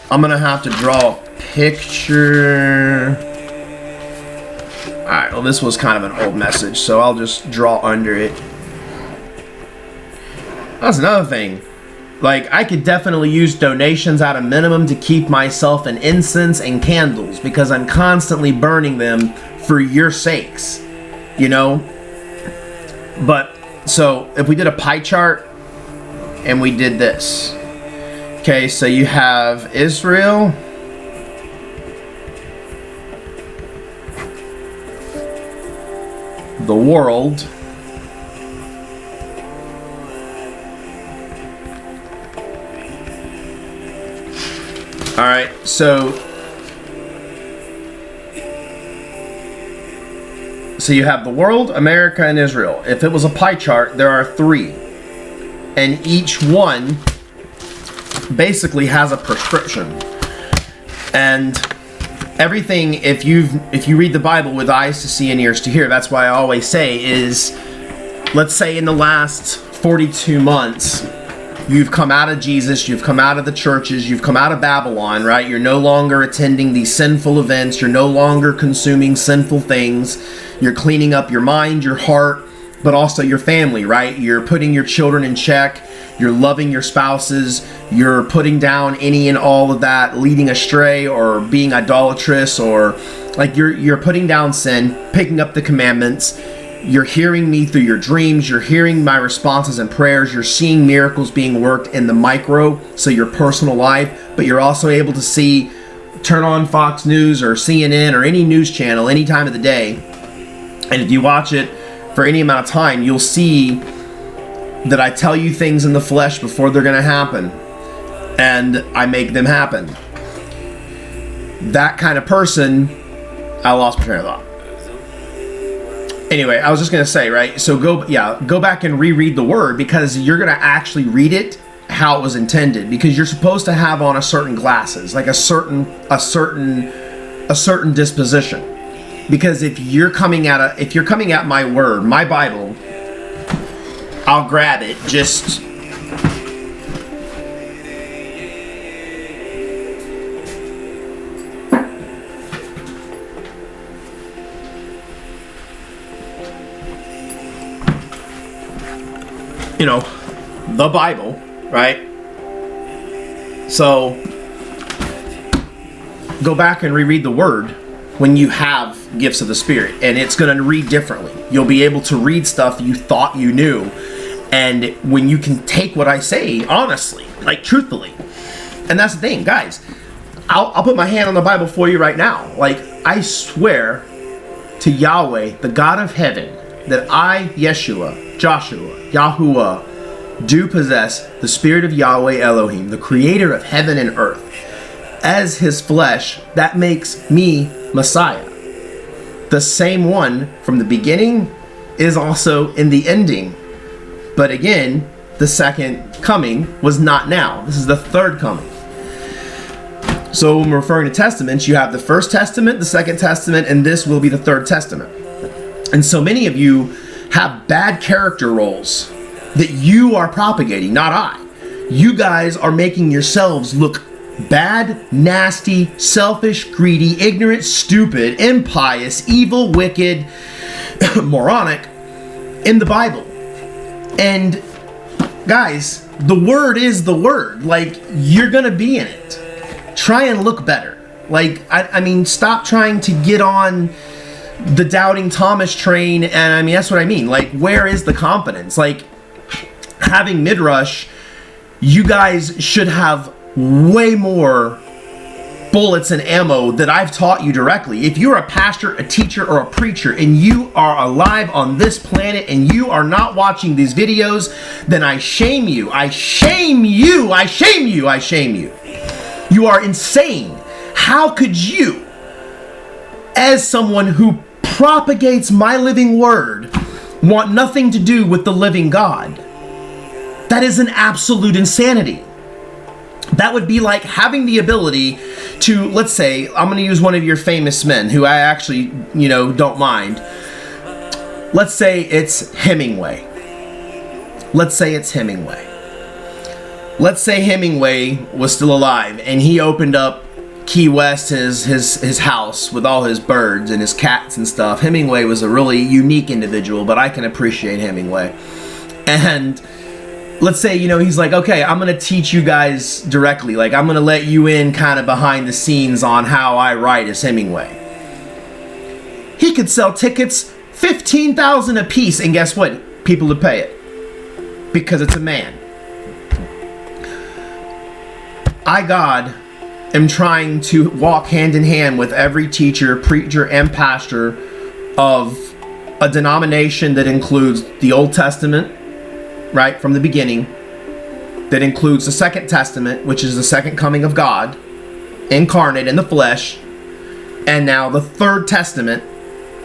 I'm gonna have to draw a picture. Alright, well, this was kind of an old message, so I'll just draw under it. That's another thing. Like, I could definitely use donations at a minimum to keep myself in incense and candles, because I'm constantly burning them for your sakes, you know? But, so, if we did a pie chart, and we did this. Okay, so you have Israel. The world. All right, so you have the world, America, and Israel. If it was a pie chart, there are 3. And each one basically has a prescription. And everything, if you read the Bible with eyes to see and ears to hear, that's why I always say is, let's say in the last 42 months, you've come out of Jesus, you've come out of the churches, you've come out of Babylon, right? You're no longer attending these sinful events, you're no longer consuming sinful things, you're cleaning up your mind, your heart, but also your family, right? You're putting your children in check, you're loving your spouses, you're putting down any and all of that leading astray or being idolatrous, or like you're putting down sin, picking up the commandments. You're hearing me through your dreams. You're hearing my responses and prayers. You're seeing miracles being worked in the micro, so your personal life, but you're also able to turn on Fox News or CNN or any news channel any time of the day. And if you watch it for any amount of time, you'll see that I tell you things in the flesh before they're going to happen, and I make them happen. That kind of person, I lost my train of thought. Anyway, I was just going to say, right, so go back and reread the word, because you're going to actually read it how it was intended, because you're supposed to have on a certain glasses, like a certain disposition. Because if you're coming at my word, my Bible, I'll grab it, just the Bible, right? So go back and reread the word when you have gifts of the Spirit, and it's going to read differently. You'll be able to read stuff you thought you knew, and when you can take what I say honestly, like truthfully. And that's the thing, guys. I'll put my hand on the Bible for you right now. Like, I swear to Yahweh, the God of heaven, that I, Yeshua, Joshua, Yahuwah, do possess the spirit of Yahweh Elohim, the creator of heaven and earth, as his flesh. That makes me Messiah. The same one from the beginning is also in the ending. But again, the second coming was not now. This is the third coming. So when we're referring to testaments, you have the first testament, the second testament, and this will be the third testament. And so many of you have bad character roles that you are propagating, not I. You guys are making yourselves look bad, nasty, selfish, greedy, ignorant, stupid, impious, evil, wicked, moronic in the Bible. And guys, the word is the word. Like, you're gonna be in it. Try and look better. Like, I mean, stop trying to get on the doubting Thomas train. And I mean, that's what I mean. Like, where is the confidence? Like, having Midrash, you guys should have way more bullets and ammo that I've taught you directly. If you're a pastor, a teacher, or a preacher, and you are alive on this planet and you are not watching these videos, then I shame you. I shame you. I shame you. I shame you. You are insane. How could you, as someone who propagates my living word, want nothing to do with the living God? That is an absolute insanity. That would be like having the ability to, let's say, I'm going to use one of your famous men who I actually, don't mind. Let's say it's Hemingway. Let's say it's Hemingway. Let's say Hemingway was still alive and he opened up Key West, his house with all his birds and his cats and stuff. Hemingway was a really unique individual, but I can appreciate Hemingway. And let's say, he's like, okay, I'm going to teach you guys directly. Like, I'm going to let you in kind of behind the scenes on how I write as Hemingway. He could sell tickets $15,000 a piece, and guess what? People would pay it because it's a man. I, God, am trying to walk hand in hand with every teacher, preacher, and pastor of a denomination that includes the Old Testament, right, from the beginning, that includes the Second Testament, which is the second coming of God, incarnate in the flesh, and now the Third Testament,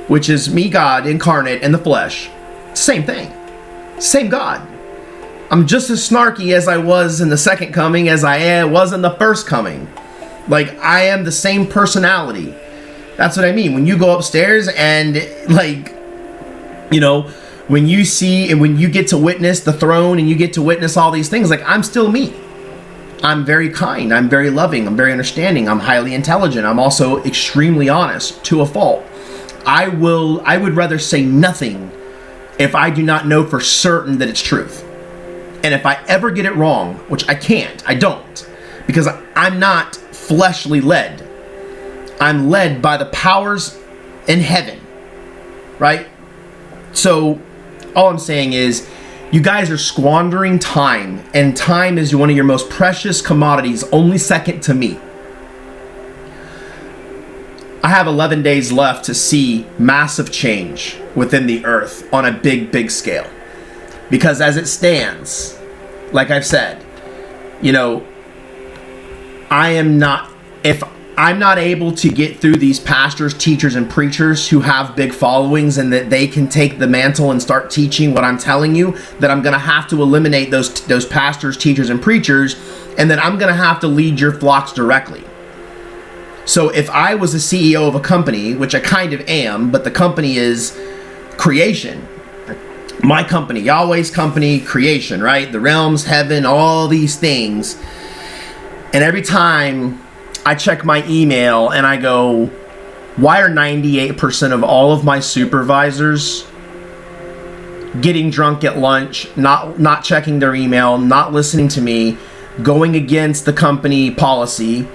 which is me, God, incarnate in the flesh. Same thing. Same God. I'm just as snarky as I was in the second coming as I was in the first coming. Like, I am the same personality. That's what I mean. When you go upstairs and, when you see and when you get to witness the throne and you get to witness all these things, like, I'm still me. I'm very kind. I'm very loving. I'm very understanding. I'm highly intelligent. I'm also extremely honest to a fault. I would rather say nothing if I do not know for certain that it's truth. And if I ever get it wrong, which I can't, I don't, because I'm not fleshly led. I'm led by the powers in heaven, right? So all I'm saying is, you guys are squandering time, and time is one of your most precious commodities, only second to me. I have 11 days left to see massive change within the earth on a big, big scale. Because as it stands, like I've said, if I'm not able to get through these pastors, teachers, and preachers who have big followings and that they can take the mantle and start teaching what I'm telling you, that I'm going to have to eliminate those pastors, teachers, and preachers, and then I'm going to have to lead your flocks directly. So if I was a CEO of a company, which I kind of am, but the company is creation, my company, Yahweh's company, creation, right? The realms, heaven, all these things. And every time I check my email and I go, why are 98% of all of my supervisors getting drunk at lunch, not checking their email, not listening to me, going against the company policy?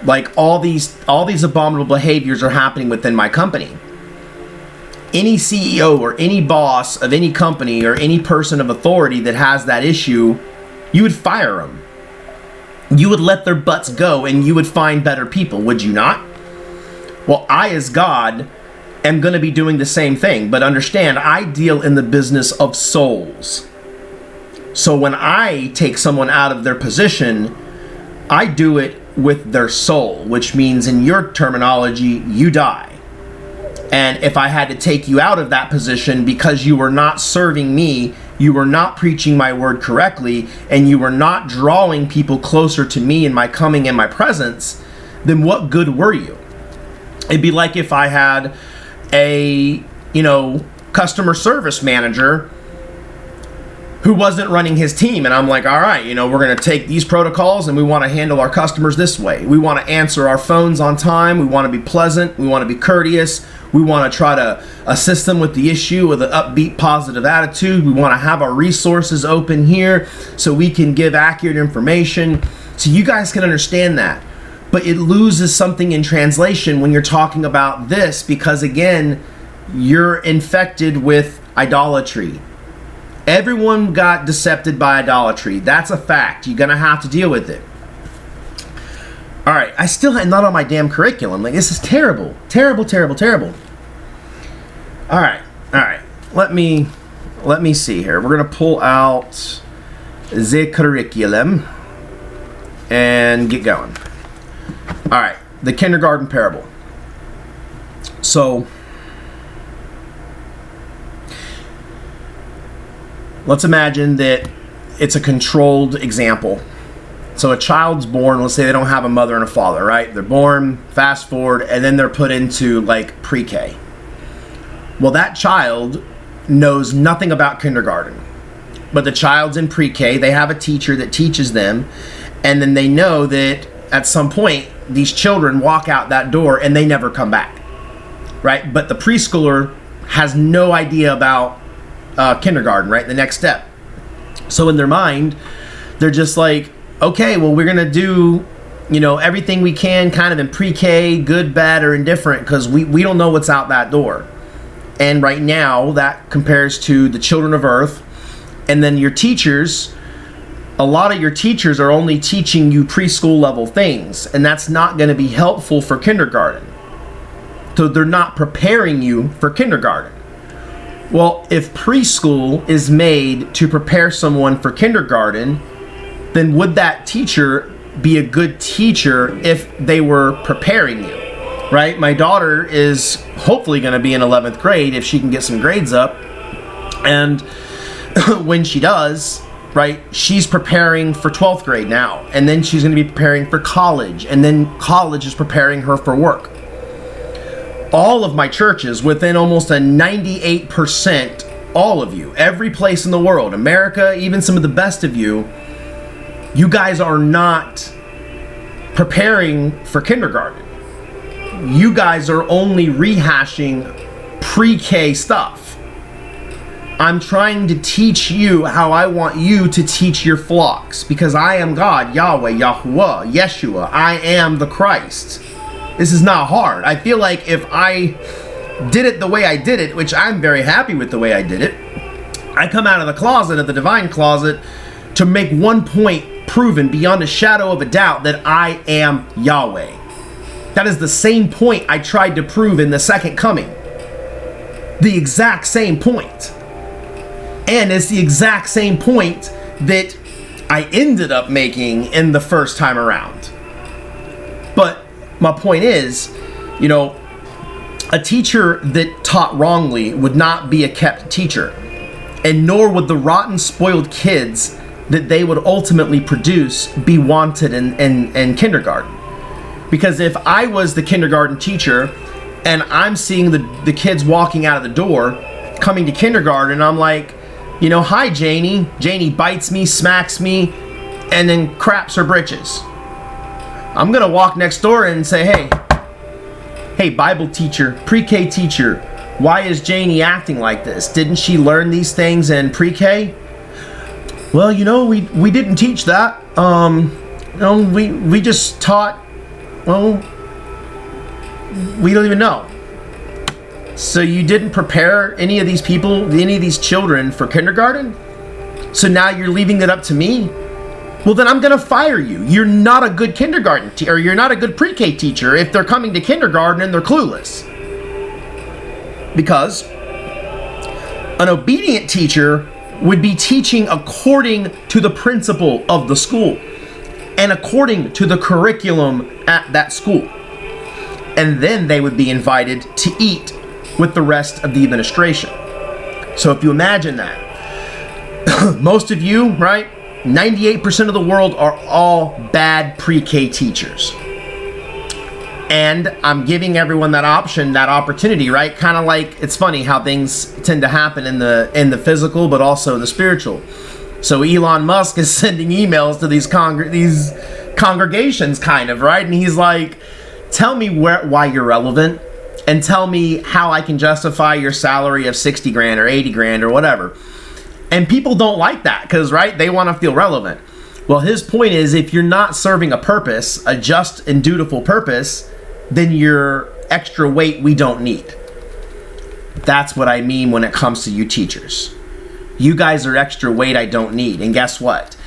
Like, all these abominable behaviors are happening within my company. Any CEO or any boss of any company or any person of authority that has that issue, you would fire them. You would let their butts go and you would find better people, would you not? Well, I, as God, am going to be doing the same thing. But understand, I deal in the business of souls. So when I take someone out of their position, I do it with their soul, which means in your terminology, you die. And if I had to take you out of that position because you were not serving me, you were not preaching my word correctly, and you were not drawing people closer to me in my coming and my presence, then what good were you? It'd be like if I had a, customer service manager who wasn't running his team, and I'm like, all right, we're going to take these protocols and we want to handle our customers this way. We want to answer our phones on time. We want to be pleasant. We want to be courteous. We want to try to assist them with the issue with an upbeat, positive attitude. We want to have our resources open here so we can give accurate information. So you guys can understand that. But it loses something in translation when you're talking about this, because again, you're infected with idolatry. Everyone got decepted by idolatry. That's a fact. You're going to have to deal with it. All right, I still am not on my damn curriculum. Like, this is terrible. Terrible, terrible, terrible. All right. Let me see here. We're going to pull out the curriculum and get going. All right, the kindergarten parable. So, let's imagine that it's a controlled example. So a child's born, let's say they don't have a mother and a father, right? They're born, fast forward, and then they're put into like pre-K. Well, that child knows nothing about kindergarten. But the child's in pre-K, they have a teacher that teaches them, and then they know that at some point, these children walk out that door and they never come back, right? But the preschooler has no idea about kindergarten, right? The next step. So in their mind, they're just like, okay, well, we're going to do, everything we can kind of in pre-K, good, bad, or indifferent, because we don't know what's out that door. And right now, that compares to the children of earth. And then your teachers, a lot of your teachers are only teaching you preschool level things, and that's not going to be helpful for kindergarten. So they're not preparing you for kindergarten. Well, if preschool is made to prepare someone for kindergarten, then would that teacher be a good teacher if they were preparing you, right? My daughter is hopefully going to be in 11th grade if she can get some grades up. And when she does, right, she's preparing for 12th grade now. And then she's going to be preparing for college. And then college is preparing her for work. All of my churches, within almost a 98%, all of you, every place in the world, America, even some of the best of you, you guys are not preparing for kindergarten. You guys are only rehashing pre-K stuff. I'm trying to teach you how I want you to teach your flocks, because I am God, Yahweh, Yahuwah, Yeshua. I am the Christ. This is not hard. I feel like if I did it the way I did it, which I'm very happy with the way I did it, I come out of the closet, of the divine closet, to make one point proven beyond a shadow of a doubt that I am Yahweh. That is the same point I tried to prove in the second coming. The exact same point. And it's the exact same point that I ended up making in the first time around. But my point is, a teacher that taught wrongly would not be a kept teacher. And nor would the rotten, spoiled kids that they would ultimately produce be wanted in kindergarten. Because if I was the kindergarten teacher and I'm seeing the kids walking out of the door, coming to kindergarten, I'm like, hi Janie. Janie bites me, smacks me, and then craps her britches. I'm going to walk next door and say, hey, Bible teacher, pre-K teacher, why is Janie acting like this? Didn't she learn these things in pre-K? Well, we didn't teach that. We just taught, we don't even know. So you didn't prepare any of these people, any of these children for kindergarten? So now you're leaving it up to me? Well, then I'm going to fire you. You're not a good kindergarten teacher, or you're not a good pre-K teacher if they're coming to kindergarten and they're clueless. Because an obedient teacher would be teaching according to the principle of the school and according to the curriculum at that school. And then they would be invited to eat with the rest of the administration. So if you imagine that, most of you, right, 98% of the world are all bad pre-K teachers. And I'm giving everyone that option, that opportunity, right? Kind of like, it's funny how things tend to happen in the physical, but also the spiritual. So Elon Musk is sending emails to these congregations, kind of, right? And he's like, tell me why you're relevant, and tell me how I can justify your salary of 60 grand or 80 grand or whatever. And people don't like that because, right, they want to feel relevant. Well, his point is, if you're not serving a purpose, a just and dutiful purpose, then you're extra weight we don't need. That's what I mean when it comes to you teachers. You guys are extra weight I don't need. And guess what?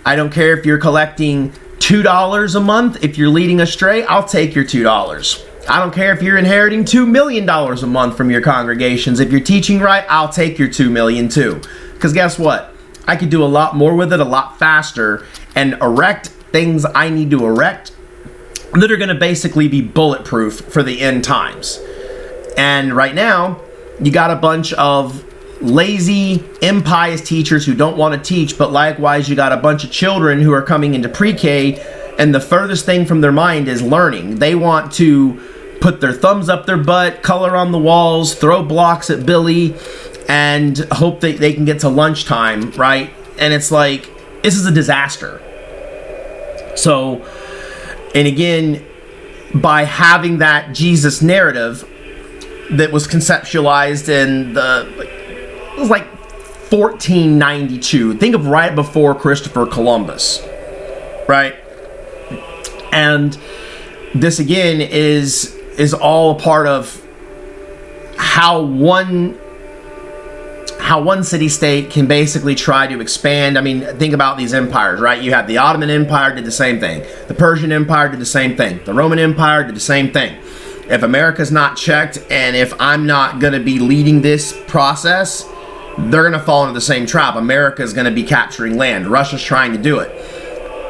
I don't care if you're collecting $2 a month, if you're leading astray, I'll take your $2. I don't care if you're inheriting $2 million a month from your congregations. If you're teaching right, I'll take your $2 million too. Because guess what? I could do a lot more with it a lot faster and erect things I need to erect that are going to basically be bulletproof for the end times. And right now, you got a bunch of lazy, impious teachers who don't want to teach, but likewise, you got a bunch of children who are coming into pre-K, and the furthest thing from their mind is learning. They want to put their thumbs up their butt, color on the walls, throw blocks at Billy, and hope that they can get to lunchtime, right? And it's like, this is a disaster. So, and again, by having that Jesus narrative that was conceptualized in it was like 1492. Think of right before Christopher Columbus, right? And this again is all a part of how one city-state can basically try to expand. I mean, think about these empires, right? You have the Ottoman Empire did the same thing. The Persian Empire did the same thing. The Roman Empire did the same thing. If America's not checked, and if I'm not going to be leading this process, they're going to fall into the same trap. America's going to be capturing land. Russia's trying to do it.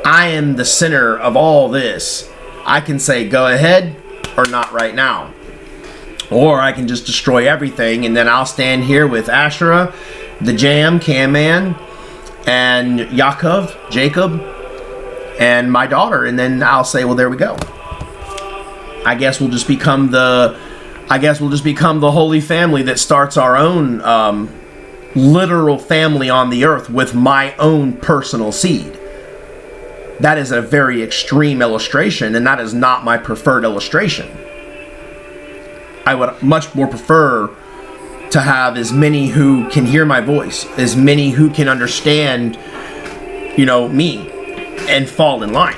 I am the center of all this. I can say, go ahead, or not right now. Or I can just destroy everything, and then I'll stand here with Asherah, the Jam, Can-Man, and Yaakov, Jacob, and my daughter, and then I'll say, well, there we go. I guess we'll just become the Holy Family that starts our own literal family on the earth with my own personal seed. That is a very extreme illustration, and that is not my preferred illustration. I would much more prefer to have as many who can hear my voice, as many who can understand, me, and fall in line.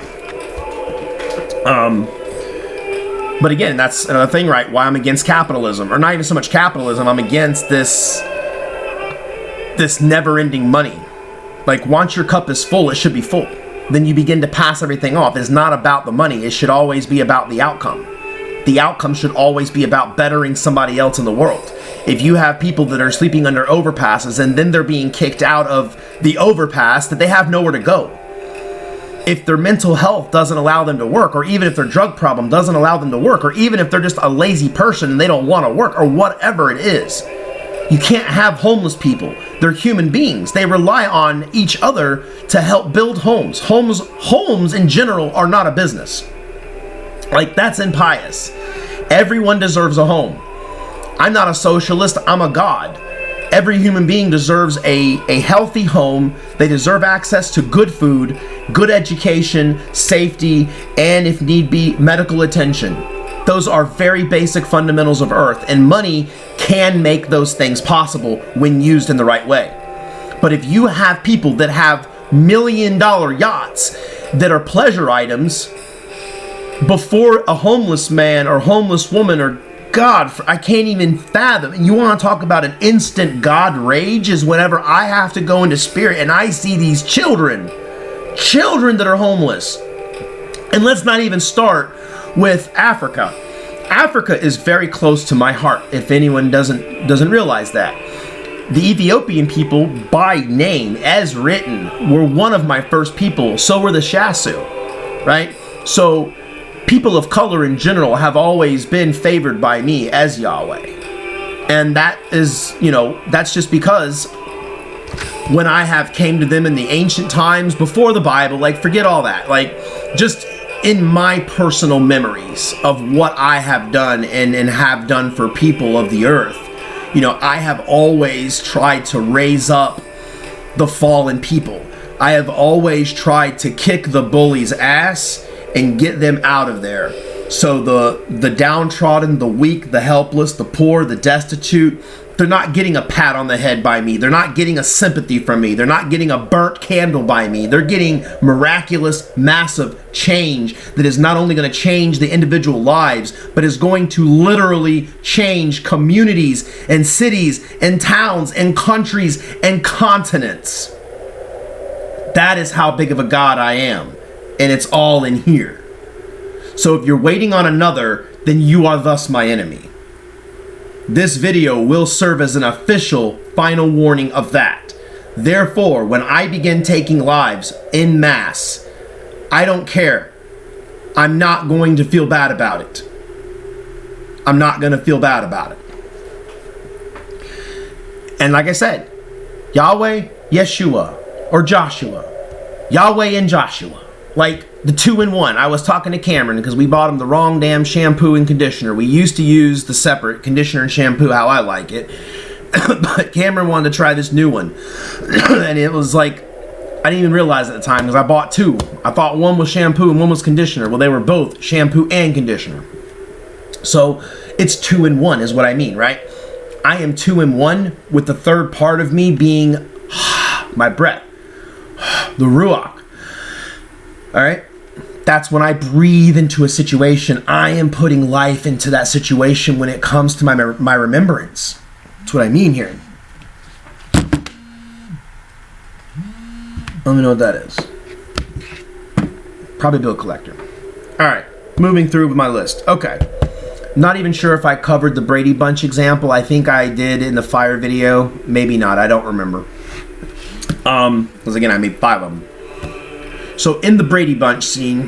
But again, that's another thing, right? Why I'm against capitalism, or not even so much capitalism. I'm against this never-ending money. Like, once your cup is full, it should be full. Then you begin to pass everything off. It's not about the money. It should always be about the outcome. The outcome should always be about bettering somebody else in the world. If you have people that are sleeping under overpasses and then they're being kicked out of the overpass, that they have nowhere to go. If their mental health doesn't allow them to work, or even if their drug problem doesn't allow them to work, or even if they're just a lazy person and they don't want to work, or whatever it is, you can't have homeless people. They're human beings. They rely on each other to help build homes. Homes in general are not a business. Like, that's impious. Everyone deserves a home. I'm not a socialist, I'm a God. Every human being deserves a healthy home. They deserve access to good food, good education, safety, and if need be, medical attention. Those are very basic fundamentals of Earth, and money can make those things possible when used in the right way. But if you have people that have million-dollar yachts that are pleasure items before a homeless man or homeless woman, or God, I can't even fathom. You want to talk about an instant God rage is whenever I have to go into spirit and I see these children that are homeless. And let's not even start with Africa. Africa is very close to my heart, if anyone doesn't realize that. The Ethiopian people, by name, as written, were one of my first people. So were the Shasu, right? So people of color in general have always been favored by me as Yahweh. And that is, that's just because when I have came to them in the ancient times before the Bible, like, forget all that. Like, just in my personal memories of what I have done and have done for people of the earth, I have always tried to raise up the fallen people. I have always tried to kick the bully's ass and get them out of there. So the downtrodden, the weak, the helpless, the poor, the destitute, they're not getting a pat on the head by me. They're not getting a sympathy from me. They're not getting a burnt candle by me. They're getting miraculous, massive change that is not only going to change the individual lives, but is going to literally change communities and cities and towns and countries and continents. That is how big of a God I am. and it's all in here. So if you're waiting on another, then you are thus my enemy. This video will serve as an official final warning of that. Therefore, when I begin taking lives en masse, I don't care. I'm not going to feel bad about it. I'm not going to feel bad about it. And like I said, Yahweh, Yeshua, or Joshua. Yahweh and Joshua. Like the 2-in-1. I was talking to Cameron because we bought him the wrong damn shampoo and conditioner. We used to use the separate conditioner and shampoo how I like it. But Cameron wanted to try this new one. And it was like, I didn't even realize at the time because I bought two. I thought one was shampoo and one was conditioner. Well, they were both shampoo and conditioner. So it's 2-in-1 is what I mean, right? I am 2-in-1 with the third part of me being my breath, the Ruach. All right? That's when I breathe into a situation. I am putting life into that situation when it comes to my remembrance. That's what I mean here. Let me know what that is. Probably bill collector. All right, moving through with my list. Okay. Not even sure if I covered the Brady Bunch example. I think I did in the fire video. Maybe not. I don't remember. Because again, I made 5 of them. So in the Brady Bunch scene,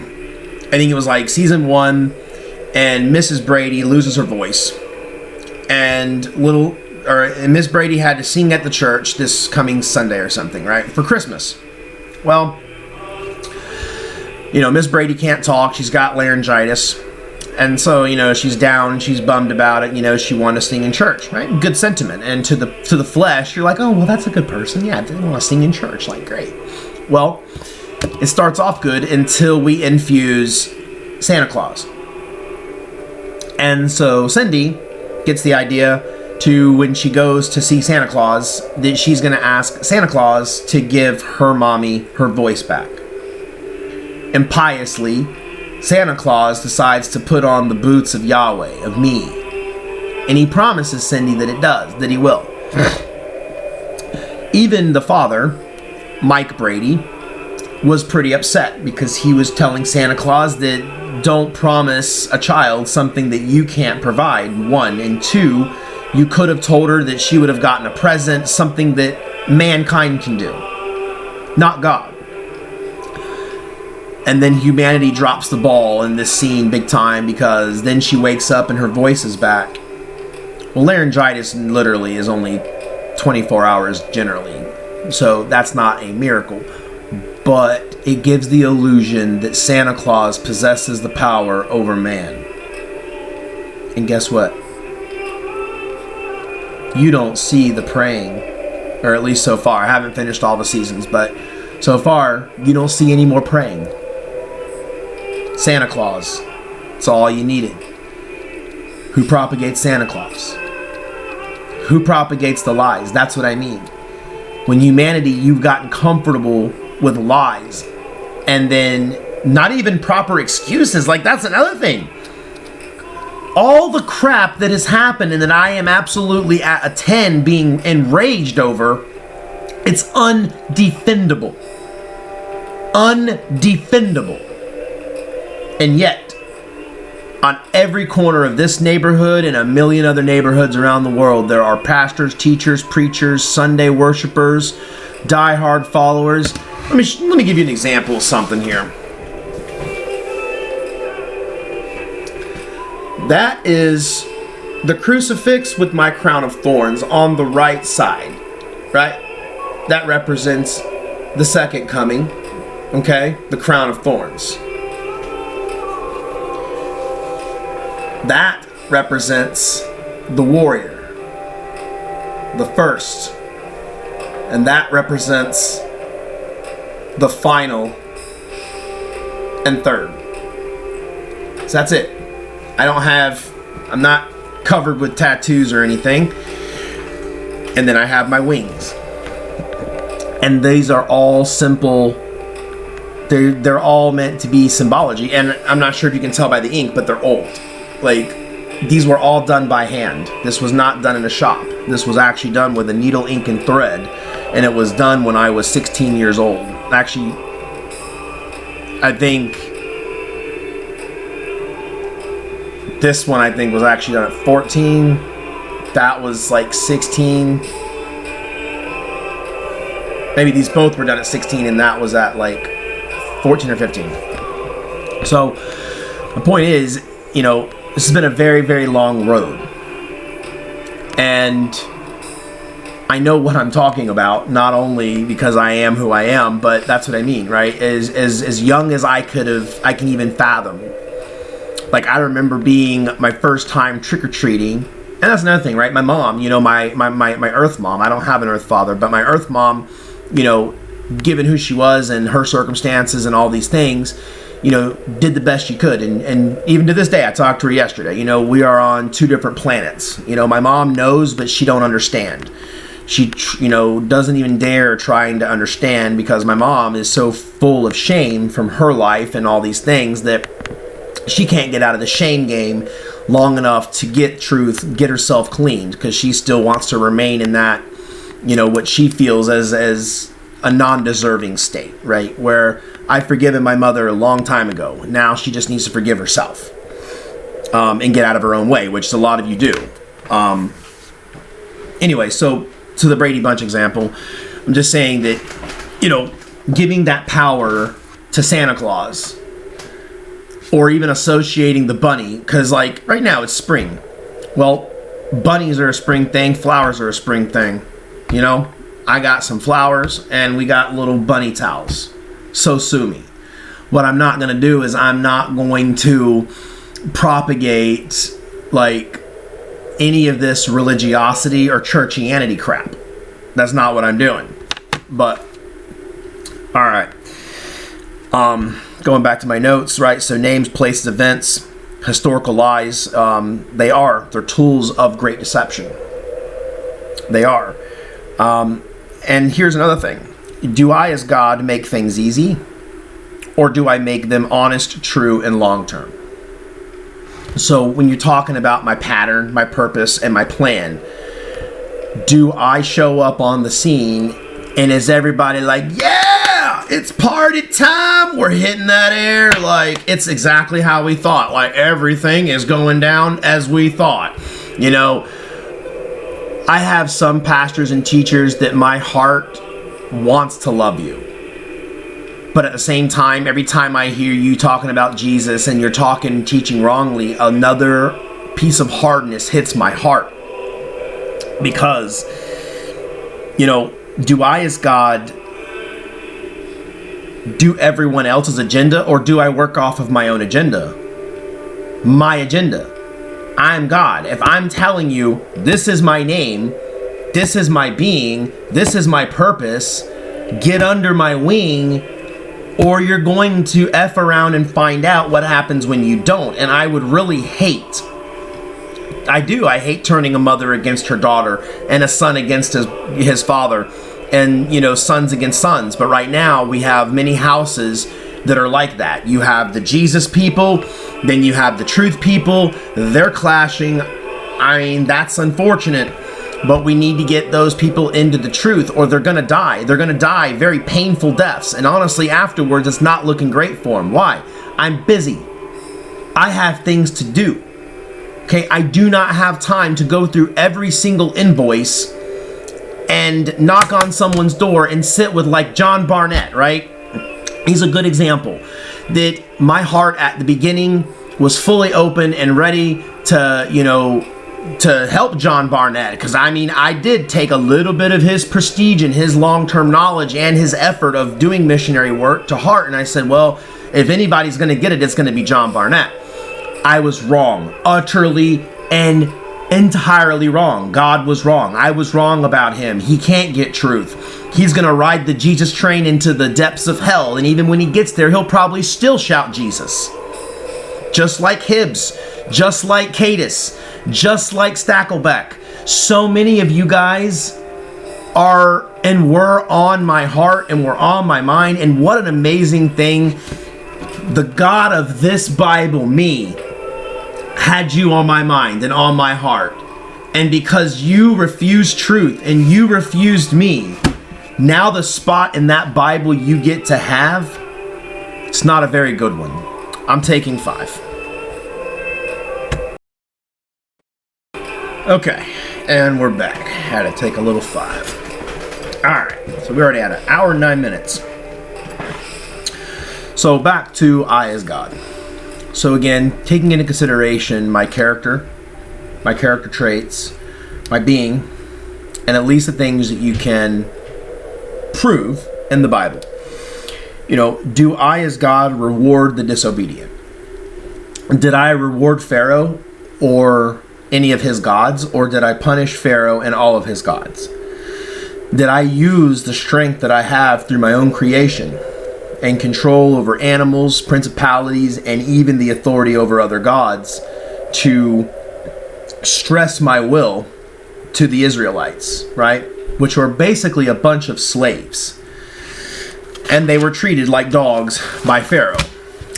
I think it was like season 1, and Mrs. Brady loses her voice, and Miss Brady had to sing at the church this coming Sunday or something, right, for Christmas. Well, Miss Brady can't talk. She's got laryngitis. And so, she's down, she's bummed about it, she wanted to sing in church, right? Good sentiment. And to the flesh, you're like, oh, well, that's a good person. Yeah, they want to sing in church. Like, great. Well, it starts off good until we infuse Santa Claus. And so Cindy gets the idea to, when she goes to see Santa Claus, that she's going to ask Santa Claus to give her mommy her voice back. And piously, Santa Claus decides to put on the boots of Yahweh, of me. And he promises Cindy that he will. Even the father, Mike Brady, was pretty upset because he was telling Santa Claus that don't promise a child something that you can't provide, 1. And 2, you could have told her that she would have gotten a present, something that mankind can do, not God. And then humanity drops the ball in this scene big time because then she wakes up and her voice is back. Well, laryngitis literally is only 24 hours generally, so that's not a miracle. But it gives the illusion that Santa Claus possesses the power over man. And guess what? You don't see the praying, or at least so far. I haven't finished all the seasons, but so far, you don't see any more praying. Santa Claus. That's all you needed. Who propagates Santa Claus? Who propagates the lies? That's what I mean. When humanity, you've gotten comfortable with lies, and then not even proper excuses. Like, that's another thing. All the crap that has happened and that I am absolutely at a 10 being enraged over, it's undefendable. Undefendable. And yet, on every corner of this neighborhood and a million other neighborhoods around the world, there are pastors, teachers, preachers, Sunday worshipers, diehard followers. Let me give you an example of something here. That is the crucifix with my crown of thorns on the right side, right? That represents the second coming, okay? The crown of thorns. That represents the warrior, the first, and that represents the final and third. So that's it. I'm not covered with tattoos or anything. And then I have my wings. And these are all simple. They're all meant to be symbology. And I'm not sure if you can tell by the ink, but they're old. Like, these were all done by hand. This was not done in a shop. This was actually done with a needle, ink, and thread. And it was done when I was 16 years old. Actually, I think this one was actually done at 14. That was like 16. Maybe these both were done at 16 and that was at like 14 or 15. So the point is, this has been a very, very long road. And I know what I'm talking about, not only because I am who I am, but that's what I mean, right? As young as I can even fathom. Like, I remember being my first time trick-or-treating, and that's another thing, right? My mom, my earth mom, I don't have an earth father, but my earth mom, given who she was and her circumstances and all these things, did the best she could. And even to this day, I talked to her yesterday, we are on two different planets. My mom knows, but she don't understand. She, doesn't even dare trying to understand because my mom is so full of shame from her life and all these things that she can't get out of the shame game long enough to get truth, get herself cleaned, because she still wants to remain in that, what she feels as a non-deserving state, right? Where I've forgiven my mother a long time ago. Now she just needs to forgive herself and get out of her own way, which a lot of you do. Anyway, so to the Brady Bunch example, I'm just saying that, giving that power to Santa Claus, or even associating the bunny, because like right now it's spring. Well, bunnies are a spring thing, flowers are a spring thing. I got some flowers and we got little bunny towels. So sue me. What I'm not going to do is I'm not going to propagate like any of this religiosity or churchianity crap. That's not what I'm doing. But all right. Going back to my notes, right? So names, places, events, historical lies, they're tools of great deception. They are. And here's another thing. Do I, as God, make things easy? Or do I make them honest, true, and long-term? So when you're talking about my pattern, my purpose, and my plan, do I show up on the scene and is everybody like, yeah, it's party time, we're hitting that air, like it's exactly how we thought, like everything is going down as we thought? I have some pastors and teachers that my heart wants to love you. But at the same time, every time I hear you talking about Jesus and you're teaching wrongly, another piece of hardness hits my heart. Because, do I as God do everyone else's agenda, or do I work off of my own agenda? My agenda. I'm God. If I'm telling you, this is my name, this is my being, this is my purpose, get under my wing, or you're going to F around and find out what happens when you don't. And I would really hate, I hate turning a mother against her daughter and a son against his father and, sons against sons. But right now we have many houses that are like that. You have the Jesus people, then you have the truth people. They're clashing. I mean, that's unfortunate, but we need to get those people into the truth or they're going to die. They're going to die very painful deaths. And honestly, afterwards, it's not looking great for them. Why? I'm busy. I have things to do. Okay, I do not have time to go through every single invoice and knock on someone's door and sit with like John Barnett, right? He's a good example that my heart at the beginning was fully open and ready to, to help John Barnett. Because I did take a little bit of his prestige and his long-term knowledge and his effort of doing missionary work to heart. And I said, well, if anybody's going to get it, it's going to be John Barnett. I was wrong, utterly and entirely wrong. God was wrong. I was wrong about him. He can't get truth. He's going to ride the Jesus train into the depths of hell. And even when he gets there, he'll probably still shout Jesus. Just like Hibbs, just like Cadis, just like Stackleback. So many of you guys are and were on my heart and were on my mind. And what an amazing thing. The God of this Bible, me, had you on my mind and on my heart. And because you refused truth and you refused me, now the spot in that Bible you get to have It's not a very good one. I'm taking 5. Okay, and we're back. Had to take a little 5. Alright, so we already had 1 hour and 9 minutes. So back to I as God. So again, taking into consideration my character traits, my being, and at least the things that you can prove in the Bible. You know, do I as God reward the disobedient? Did I reward Pharaoh or any of his gods, or did I punish Pharaoh and all of his gods? Did I use the strength that I have through my own creation and control over animals, principalities, and even the authority over other gods to stress my will to the Israelites, right? Which were basically a bunch of slaves. And they were treated like dogs by Pharaoh,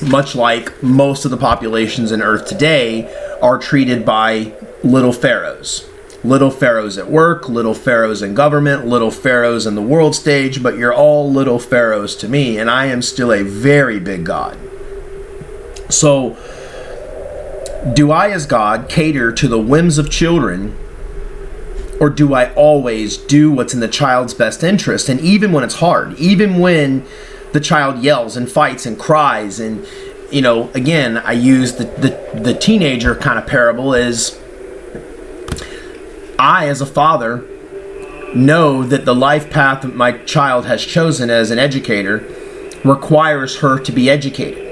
much like most of the populations in earth today are treated by little pharaohs. Little pharaohs at work, little pharaohs in government, little pharaohs in the world stage, but you're all little pharaohs to me, and I am still a very big God. So, do I as God cater to the whims of children, or do I always do what's in the child's best interest? And even when it's hard, even when the child yells and fights and cries, and, you know, again, I use the teenager kind of parable is, I, as a father, know that the life path that my child has chosen as an educator requires her to be educated.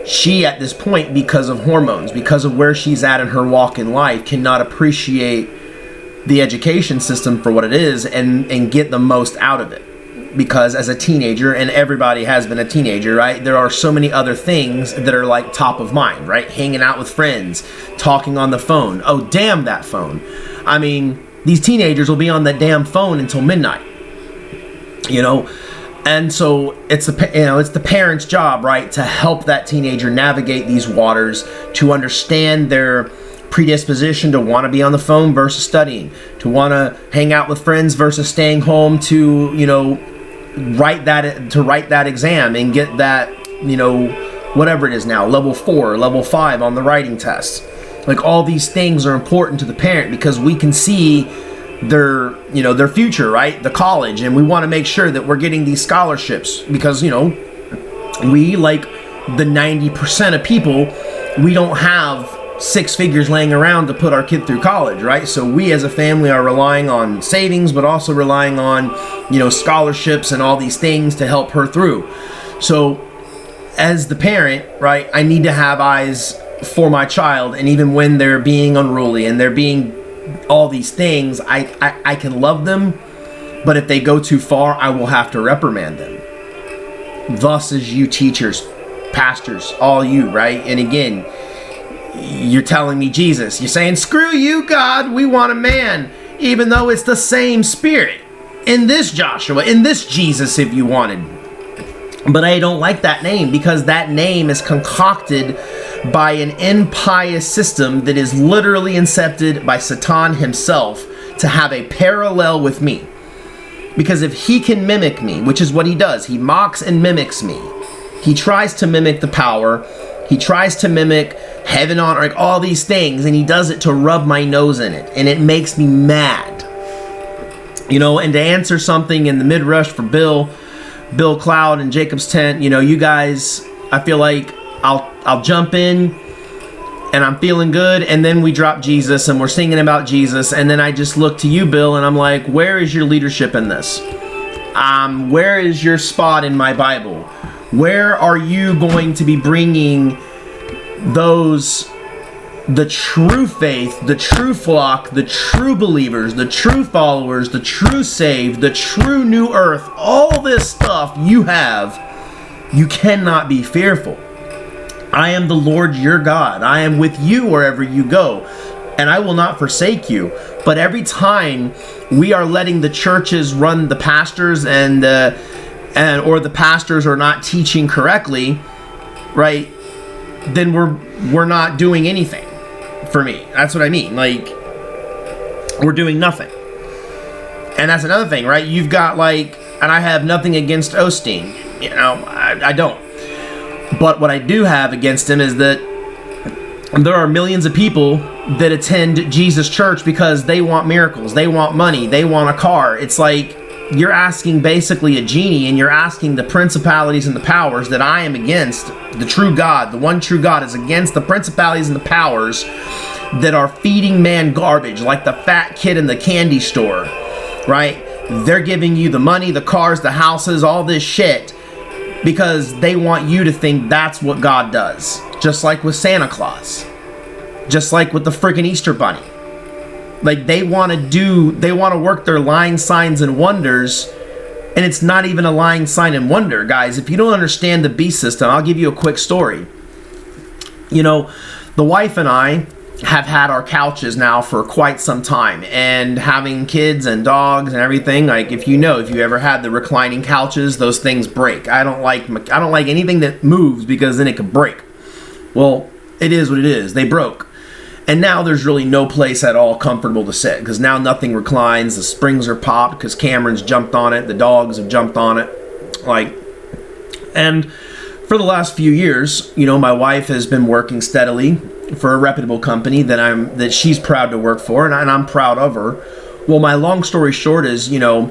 She, at this point, because of hormones, because of where she's at in her walk in life, cannot appreciate the education system for what it is and get the most out of it. Because as a teenager, and everybody has been a teenager, right? There are so many other things that are like top of mind, right? Hanging out with friends, talking on the phone. Oh, damn that phone. I mean, these teenagers will be on that damn phone until midnight, you know? And so it's the parent's job, right? To help that teenager navigate these waters, to understand their predisposition to want to be on the phone versus studying, to want to hang out with friends versus staying home to, you know, write that exam and get that, you know, whatever it is now, level 4, level 5 on the writing test. Like, all these things are important to the parent because we can see their future, right? The college, and we want to make sure that we're getting these scholarships because, you know, we, like the 90% of people, we don't have 6 figures laying around to put our kid through college, right? So we as a family are relying on savings, but also relying on, you know, scholarships and all these things to help her through. So as the parent, right, I need to have eyes for my child, and even when they're being unruly and they're being all these things, I can love them, but if they go too far, I will have to reprimand them. Thus as you teachers, pastors, all you, right? And again, you're telling me Jesus. You're saying, screw you, God, we want a man. Even though it's the same spirit in this Joshua, in this Jesus, if you wanted. But I don't like that name because that name is concocted by an impious system that is literally incepted by Satan himself to have a parallel with me. Because if he can mimic me, which is what he does, he mocks and mimics me. He tries to mimic the power. He tries to mimic heaven on earth, all these things, and he does it to rub my nose in it, and it makes me mad. You know, and to answer something in the mid-rush for Bill Cloud and Jacob's Tent, you know, you guys, I feel like I'll jump in and I'm feeling good, and then we drop Jesus and we're singing about Jesus, and then I just look to you, Bill, and I'm like, where is your leadership in this? Where is your spot in my Bible? Where are you going to be bringing the true faith, the true flock, the true believers, the true followers, the true saved, the true new earth, all this stuff you have? You cannot be fearful. I am the Lord your God. I am with you wherever you go, and I will not forsake you. But every time we are letting the churches run the pastors or the pastors are not teaching correctly, right, then we're not doing anything for me. That's what I mean. Like, we're doing nothing. And that's another thing, right? You've got, like, and I have nothing against Osteen. You know, I don't. But what I do have against him is that there are millions of people that attend Jesus Church because they want miracles, they want money, they want a car. It's like you're asking basically a genie, and you're asking the principalities and the powers that I am against. The true God, the one true God, is against the principalities and the powers that are feeding man garbage, like the fat kid in the candy store, right? They're giving you the money, the cars, the houses, all this shit, because they want you to think that's what God does. Just like with Santa Claus. Just like with the freaking Easter Bunny. Like, they want to work their lying signs and wonders, and it's not even a lying sign and wonder, guys. If you don't understand the beast system, I'll give you a quick story. You know, the wife and I have had our couches now for quite some time, and having kids and dogs and everything, like, if you ever had the reclining couches, those things break. I don't like anything that moves, because then it could break. Well, it is what it is. They broke. And now there's really no place at all comfortable to sit, because now nothing reclines. The springs are popped because Cameron's jumped on it. The dogs have jumped on it. And for the last few years, you know, my wife has been working steadily for a reputable company that she's proud to work for, and I'm proud of her. Well, my long story short is, you know,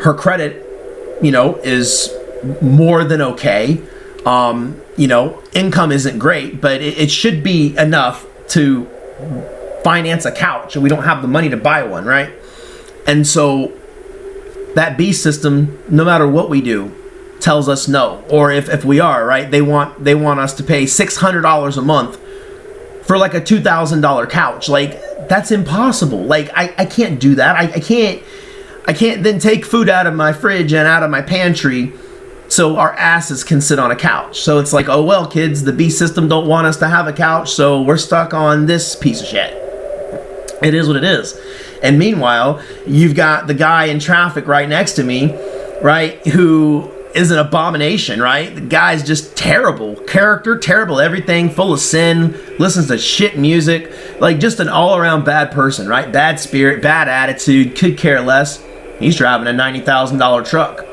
her credit, you know, is more than okay. You know, income isn't great, but it should be enough to finance a couch, and we don't have the money to buy one, right? And so that beast system, no matter what we do, tells us no. Or if we are, right, they want us to pay $600 a month for like a $2,000 couch. Like, that's impossible. Like, I can't do that. I can't then take food out of my fridge and out of my pantry so our asses can sit on a couch. So it's like, oh well, kids, the beast system don't want us to have a couch, so we're stuck on this piece of shit. It is what it is. And meanwhile, you've got the guy in traffic right next to me, right, who is an abomination, right? The guy's just terrible. Character, terrible, everything, full of sin, listens to shit music, like just an all-around bad person, right? Bad spirit, bad attitude, could care less. He's driving a $90,000 truck.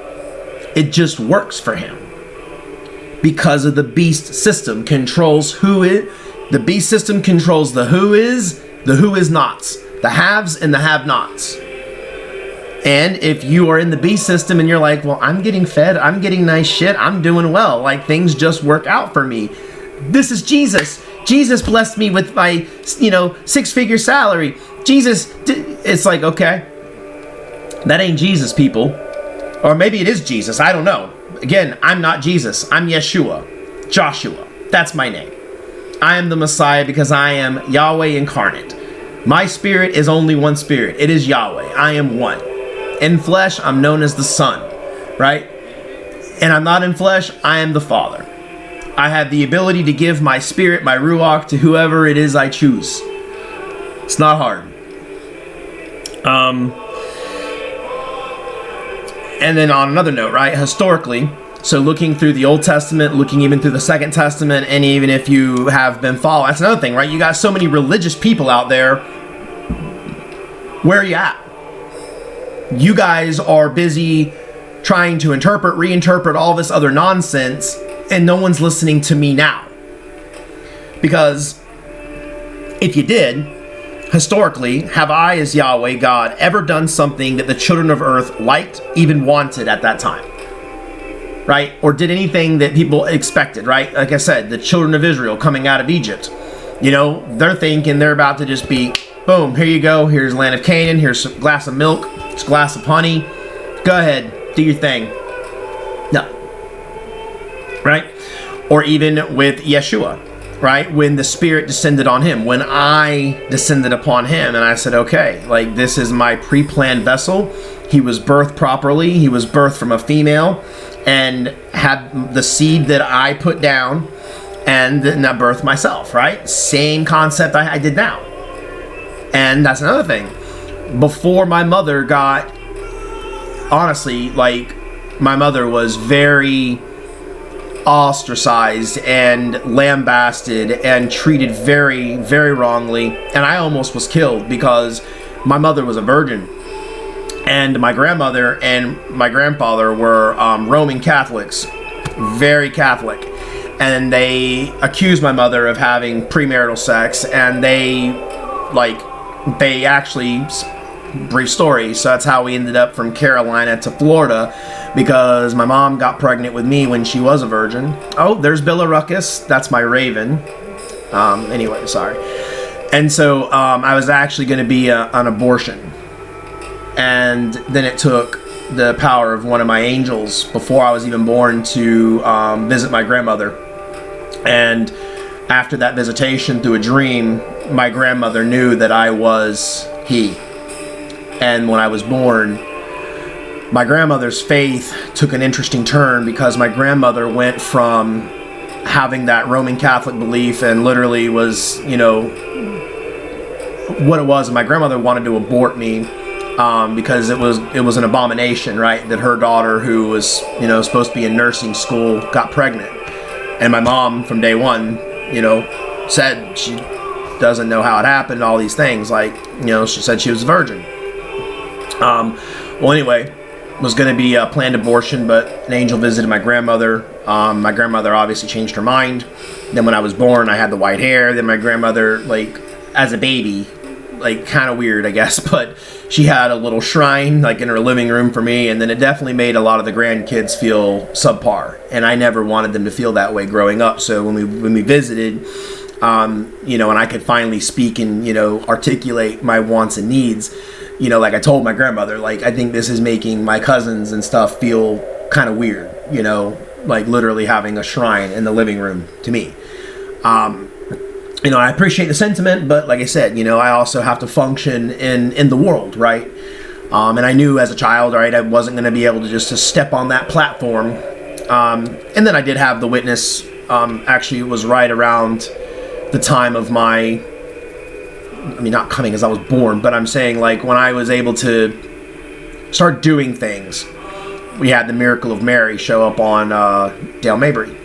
It just works for him. Because of the beast system controls the beast system controls the who is nots, the haves and the have-nots. And if you are in the beast system and you're like, well, I'm getting fed, I'm getting nice shit, I'm doing well, like things just work out for me. This is Jesus. Jesus blessed me with my, you know, 6-figure salary. It's like, okay, that ain't Jesus, people. Or maybe it is Jesus, I don't know. Again, I'm not Jesus, I'm Yeshua, Joshua, that's my name. I am the Messiah because I am Yahweh incarnate. My spirit is only one spirit, it is Yahweh, I am one. In flesh, I'm known as the Son, right? And I'm not in flesh, I am the Father. I have the ability to give my spirit, my ruach, to whoever it is I choose. It's not hard. And then on another note, right, historically, so looking through the Old Testament, looking even through the Second Testament, and even if you have been following, that's another thing, right? You got so many religious people out there. Where are you at? You guys are busy trying to interpret, reinterpret all this other nonsense, and no one's listening to me now. Because if you did, historically, have I, as Yahweh God, ever done something that the children of earth liked, even wanted at that time? Right? Or did anything that people expected, right? Like I said, the children of Israel coming out of Egypt. You know, they're thinking they're about to just be, boom, here you go, here's land of Canaan, here's a glass of milk, here's a glass of honey. Go ahead, do your thing. No. Right? Or even with Yeshua. Right? When the Spirit descended on him, when I descended upon him, and I said, okay, like, this is my pre-planned vessel. He was birthed properly. He was birthed from a female and had the seed that I put down, and then I birthed myself, right? Same concept I did now. And that's another thing. Before my mother got, honestly, like, my mother was very ostracized and lambasted and treated very, very wrongly, and I almost was killed because my mother was a virgin, and my grandmother and my grandfather were Roman Catholics, very Catholic. And they accused my mother of having premarital sex, and they actually, brief story, so that's how we ended up from Carolina to Florida, because my mom got pregnant with me when she was a virgin. Oh, there's Billa Ruckus, that's my raven. Anyway, sorry. And so I was actually going to be an abortion, and then it took the power of one of my angels before I was even born to visit my grandmother. And after that visitation through a dream, my grandmother knew that I was he. And when I was born, my grandmother's faith took an interesting turn, because my grandmother went from having that Roman Catholic belief and literally was, what it was. My grandmother wanted to abort me because it was an abomination, right? That her daughter, who was, supposed to be in nursing school, got pregnant. And my mom, from day one, said she doesn't know how it happened, all these things. She said she was a virgin. Well, anyway, was going to be a planned abortion, but an angel visited my grandmother. My grandmother obviously changed her mind. Then when I was born, I had the white hair. Then my grandmother, as a baby, kind of weird, I guess, but she had a little shrine, in her living room for me, and then it definitely made a lot of the grandkids feel subpar, and I never wanted them to feel that way growing up. So when we visited, and I could finally speak and, articulate my wants and needs, I told my grandmother, I think this is making my cousins and stuff feel kind of weird, literally having a shrine in the living room to me. I appreciate the sentiment, but like I said, I also have to function in the world, right? And I knew as a child, right, I wasn't going to be able to just to step on that platform. And then I did have the witness. Actually, it was right around the time of my, not coming as I was born, but I'm saying when I was able to start doing things, we had the Miracle of Mary show up on Dale Mabry.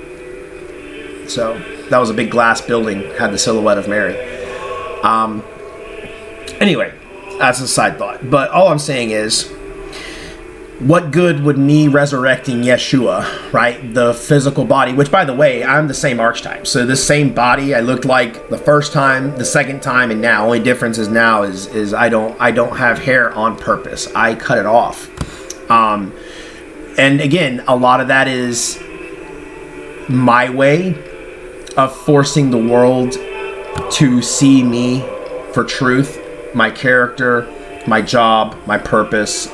So that was a big glass building, had the silhouette of Mary. Anyway, that's a side thought. But all I'm saying is, what good would me resurrecting Yeshua, right? The physical body, which, by the way, I'm the same archetype. So this same body I looked like the first time, the second time, and now. Only difference is now is I don't have hair on purpose. I cut it off. And again, a lot of that is my way of forcing the world to see me for truth, my character, my job, my purpose,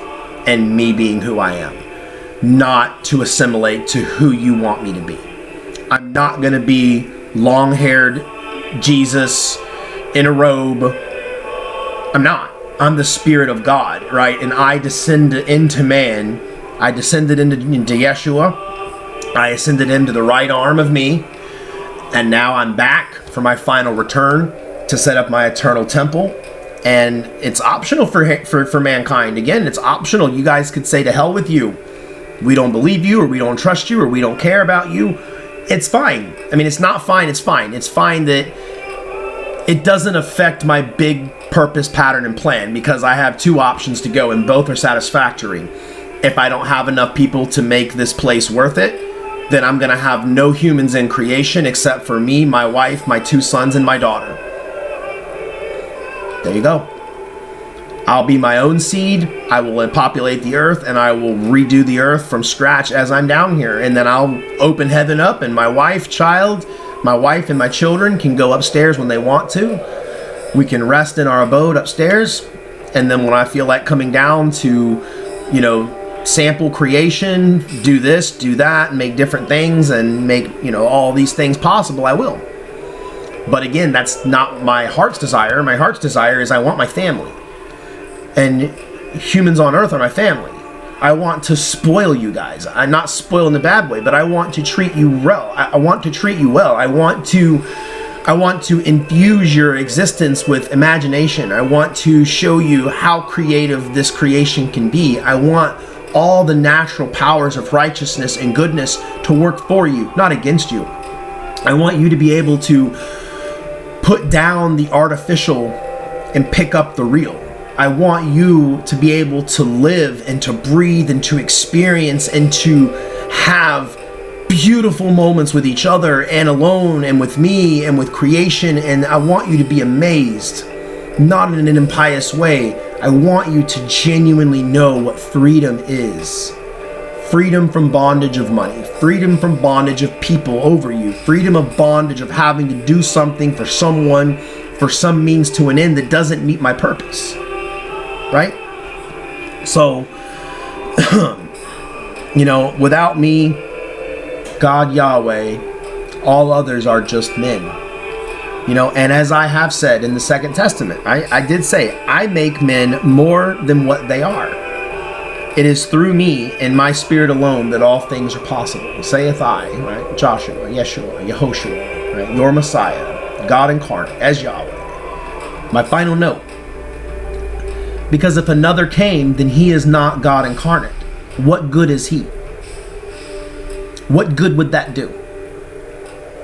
and me being who I am, not to assimilate to who you want me to be. I'm not going to be long-haired Jesus in a robe. I'm not. I'm the Spirit of God, right? And I descended into man. I descended into Yeshua. I ascended into the right arm of me. And now I'm back for my final return to set up my eternal temple. And it's optional for mankind. Again, it's optional. You guys could say to hell with you. We don't believe you, or we don't trust you, or we don't care about you. It's fine. It's not fine. It's fine. It's fine that it doesn't affect my big purpose, pattern, and plan, because I have two options to go, and both are satisfactory. If I don't have enough people to make this place worth it, then I'm going to have no humans in creation except for me, my wife, my 2 sons, and my daughter. There you go. I'll be my own seed. I will populate the earth, and I will redo the earth from scratch as I'm down here. And then I'll open heaven up, and my wife and my children can go upstairs when they want to. We can rest in our abode upstairs. And then when I feel like coming down to, sample creation, do this, do that, and make different things and make, all these things possible, I will. But again, that's not my heart's desire. My heart's desire is I want my family. And humans on earth are my family. I want to spoil you guys. I'm not spoiled in a bad way, but I want to treat you well. I want to treat you well. I want to infuse your existence with imagination. I want to show you how creative this creation can be. I want all the natural powers of righteousness and goodness to work for you, not against you. I want you to be able to put down the artificial and pick up the real. I want you to be able to live and to breathe and to experience and to have beautiful moments with each other and alone and with me and with creation. And I want you to be amazed, not in an impious way. I want you to genuinely know what freedom is. Freedom from bondage of money, freedom from bondage of people over you, freedom of bondage of having to do something for someone, for some means to an end that doesn't meet my purpose, right? So, without me, God Yahweh, all others are just men. And as I have said in the Second Testament, I did say, I make men more than what they are. It is through me and my spirit alone that all things are possible. Saith I, right? Joshua, Yeshua, Yehoshua, right? Your Messiah, God incarnate as Yahweh. My final note. Because if another came, then he is not God incarnate. What good is he? What good would that do?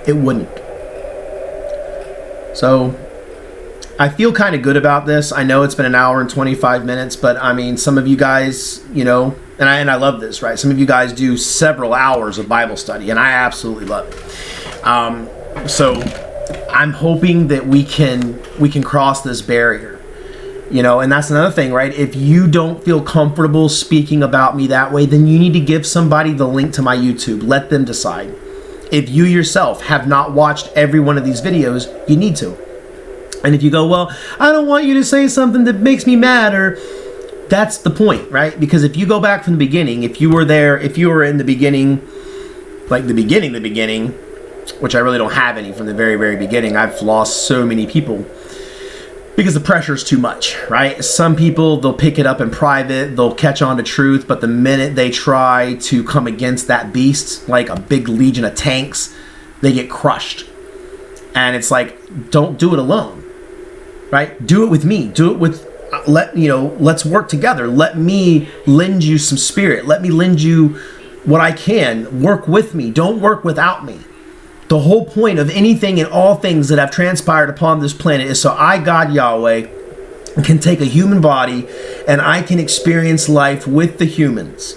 It wouldn't. So, I feel kind of good about this. I know it's been an hour and 25 minutes, but I mean, some of you guys, and I love this, right? Some of you guys do several hours of Bible study, and I absolutely love it. So I'm hoping that we can cross this barrier, and that's another thing, right? If you don't feel comfortable speaking about me that way, then you need to give somebody the link to my YouTube. Let them decide. If you yourself have not watched every one of these videos, you need to. And if you go, well, I don't want you to say something that makes me mad, or that's the point, right? Because if you go back from the beginning, if you were there, if you were in the beginning, like the beginning, which I really don't have any from the very, very beginning. I've lost so many people because the pressure is too much, right? Some people, they'll pick it up in private, they'll catch on to truth, but the minute they try to come against that beast, like a big legion of tanks, they get crushed. And it's like, don't do it alone. Right? Do it with me. Do it with, let's work together. Let me lend you some spirit. Let me lend you what I can. Work with me. Don't work without me. The whole point of anything and all things that have transpired upon this planet is so I, God Yahweh, can take a human body and I can experience life with the humans.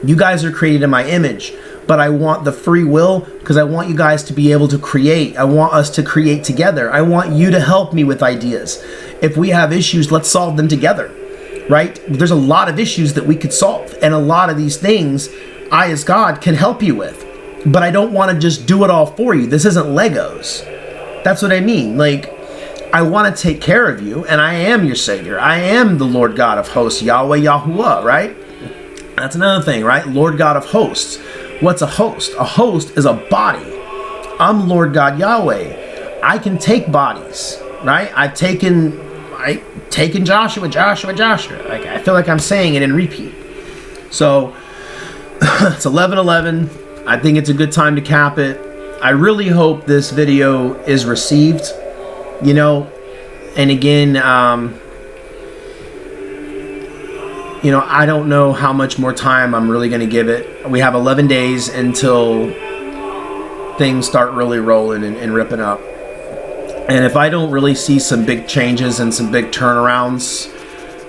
You guys are created in my image. But I want the free will because I want you guys to be able to create. I want us to create together. I want you to help me with ideas. If we have issues, let's solve them together, right? There's a lot of issues that we could solve. And a lot of these things, I as God can help you with. But I don't want to just do it all for you. This isn't Legos. That's what I mean. Like, I want to take care of you, and I am your Savior. I am the Lord God of hosts, Yahweh, Yahuwah, right? That's another thing, right? Lord God of hosts. What's a host? A host is a body. I'm Lord God Yahweh. I can take bodies, right? I've taken Joshua. Like, I feel like I'm saying it in repeat. So it's 11:11. I think it's a good time to cap it. I really hope this video is received. And again, I don't know how much more time I'm really going to give it. We have 11 days until things start really rolling and ripping up. And if I don't really see some big changes and some big turnarounds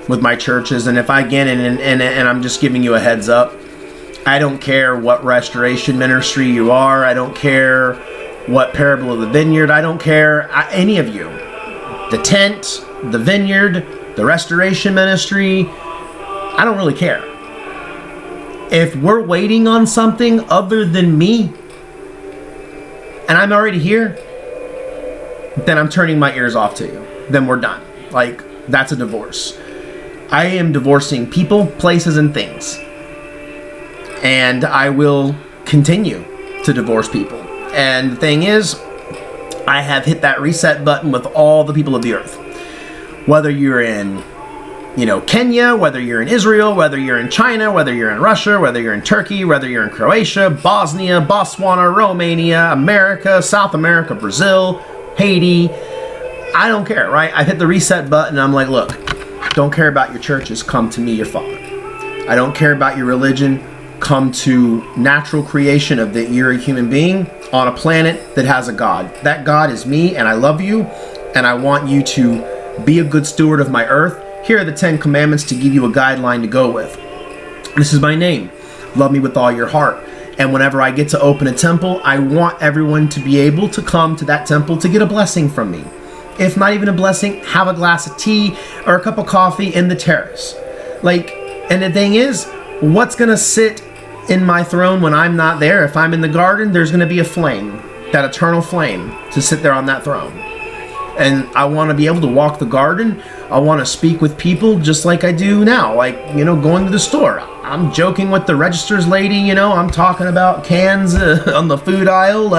with my churches, and if I get in and I'm just giving you a heads up, I don't care what restoration ministry you are. I don't care what parable of the vineyard. I don't care any of you. The tent, the vineyard, the restoration ministry, I don't really care. If we're waiting on something other than me, and I'm already here, then I'm turning my ears off to you. Then we're done. Like, that's a divorce. I am divorcing people, places, and things. And I will continue to divorce people. And the thing is, I have hit that reset button with all the people of the earth. Whether you're in, Kenya, whether you're in Israel, whether you're in China, whether you're in Russia, whether you're in Turkey, whether you're in Croatia, Bosnia, Botswana, Romania, America, South America, Brazil, Haiti, I don't care, right? I hit the reset button and I'm like, look, don't care about your churches, come to me, your Father. I don't care about your religion, come to natural creation of that you're a human being on a planet that has a God. That God is me, and I love you, and I want you to be a good steward of my earth. Here are the 10 commandments to give you a guideline to go with. This is my name. Love me with all your heart. And whenever I get to open a temple, I want everyone to be able to come to that temple to get a blessing from me. If not even a blessing, have a glass of tea or a cup of coffee in the terrace. And the thing is, what's going to sit in my throne when I'm not there? If I'm in the garden, there's going to be a flame, that eternal flame, to sit there on that throne. And I want to be able to walk the garden. I want to speak with people just like I do now. Going to the store. I'm joking with the registers lady, I'm talking about cans on the food aisle.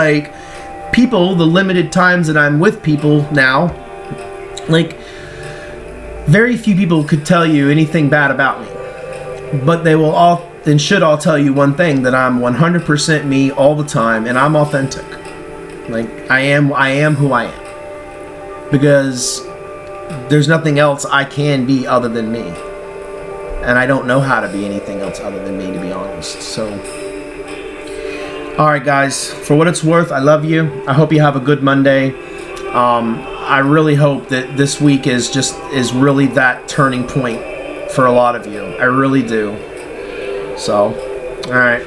People, the limited times that I'm with people now, very few people could tell you anything bad about me. But they will all and should all tell you one thing, that I'm 100% me all the time, and I'm authentic. I am who I am. Because there's nothing else I can be other than me. And I don't know how to be anything else other than me, to be honest. So, alright guys, for what it's worth, I love you. I hope you have a good Monday. I really hope that this week is really that turning point for a lot of you. I really do. So, alright.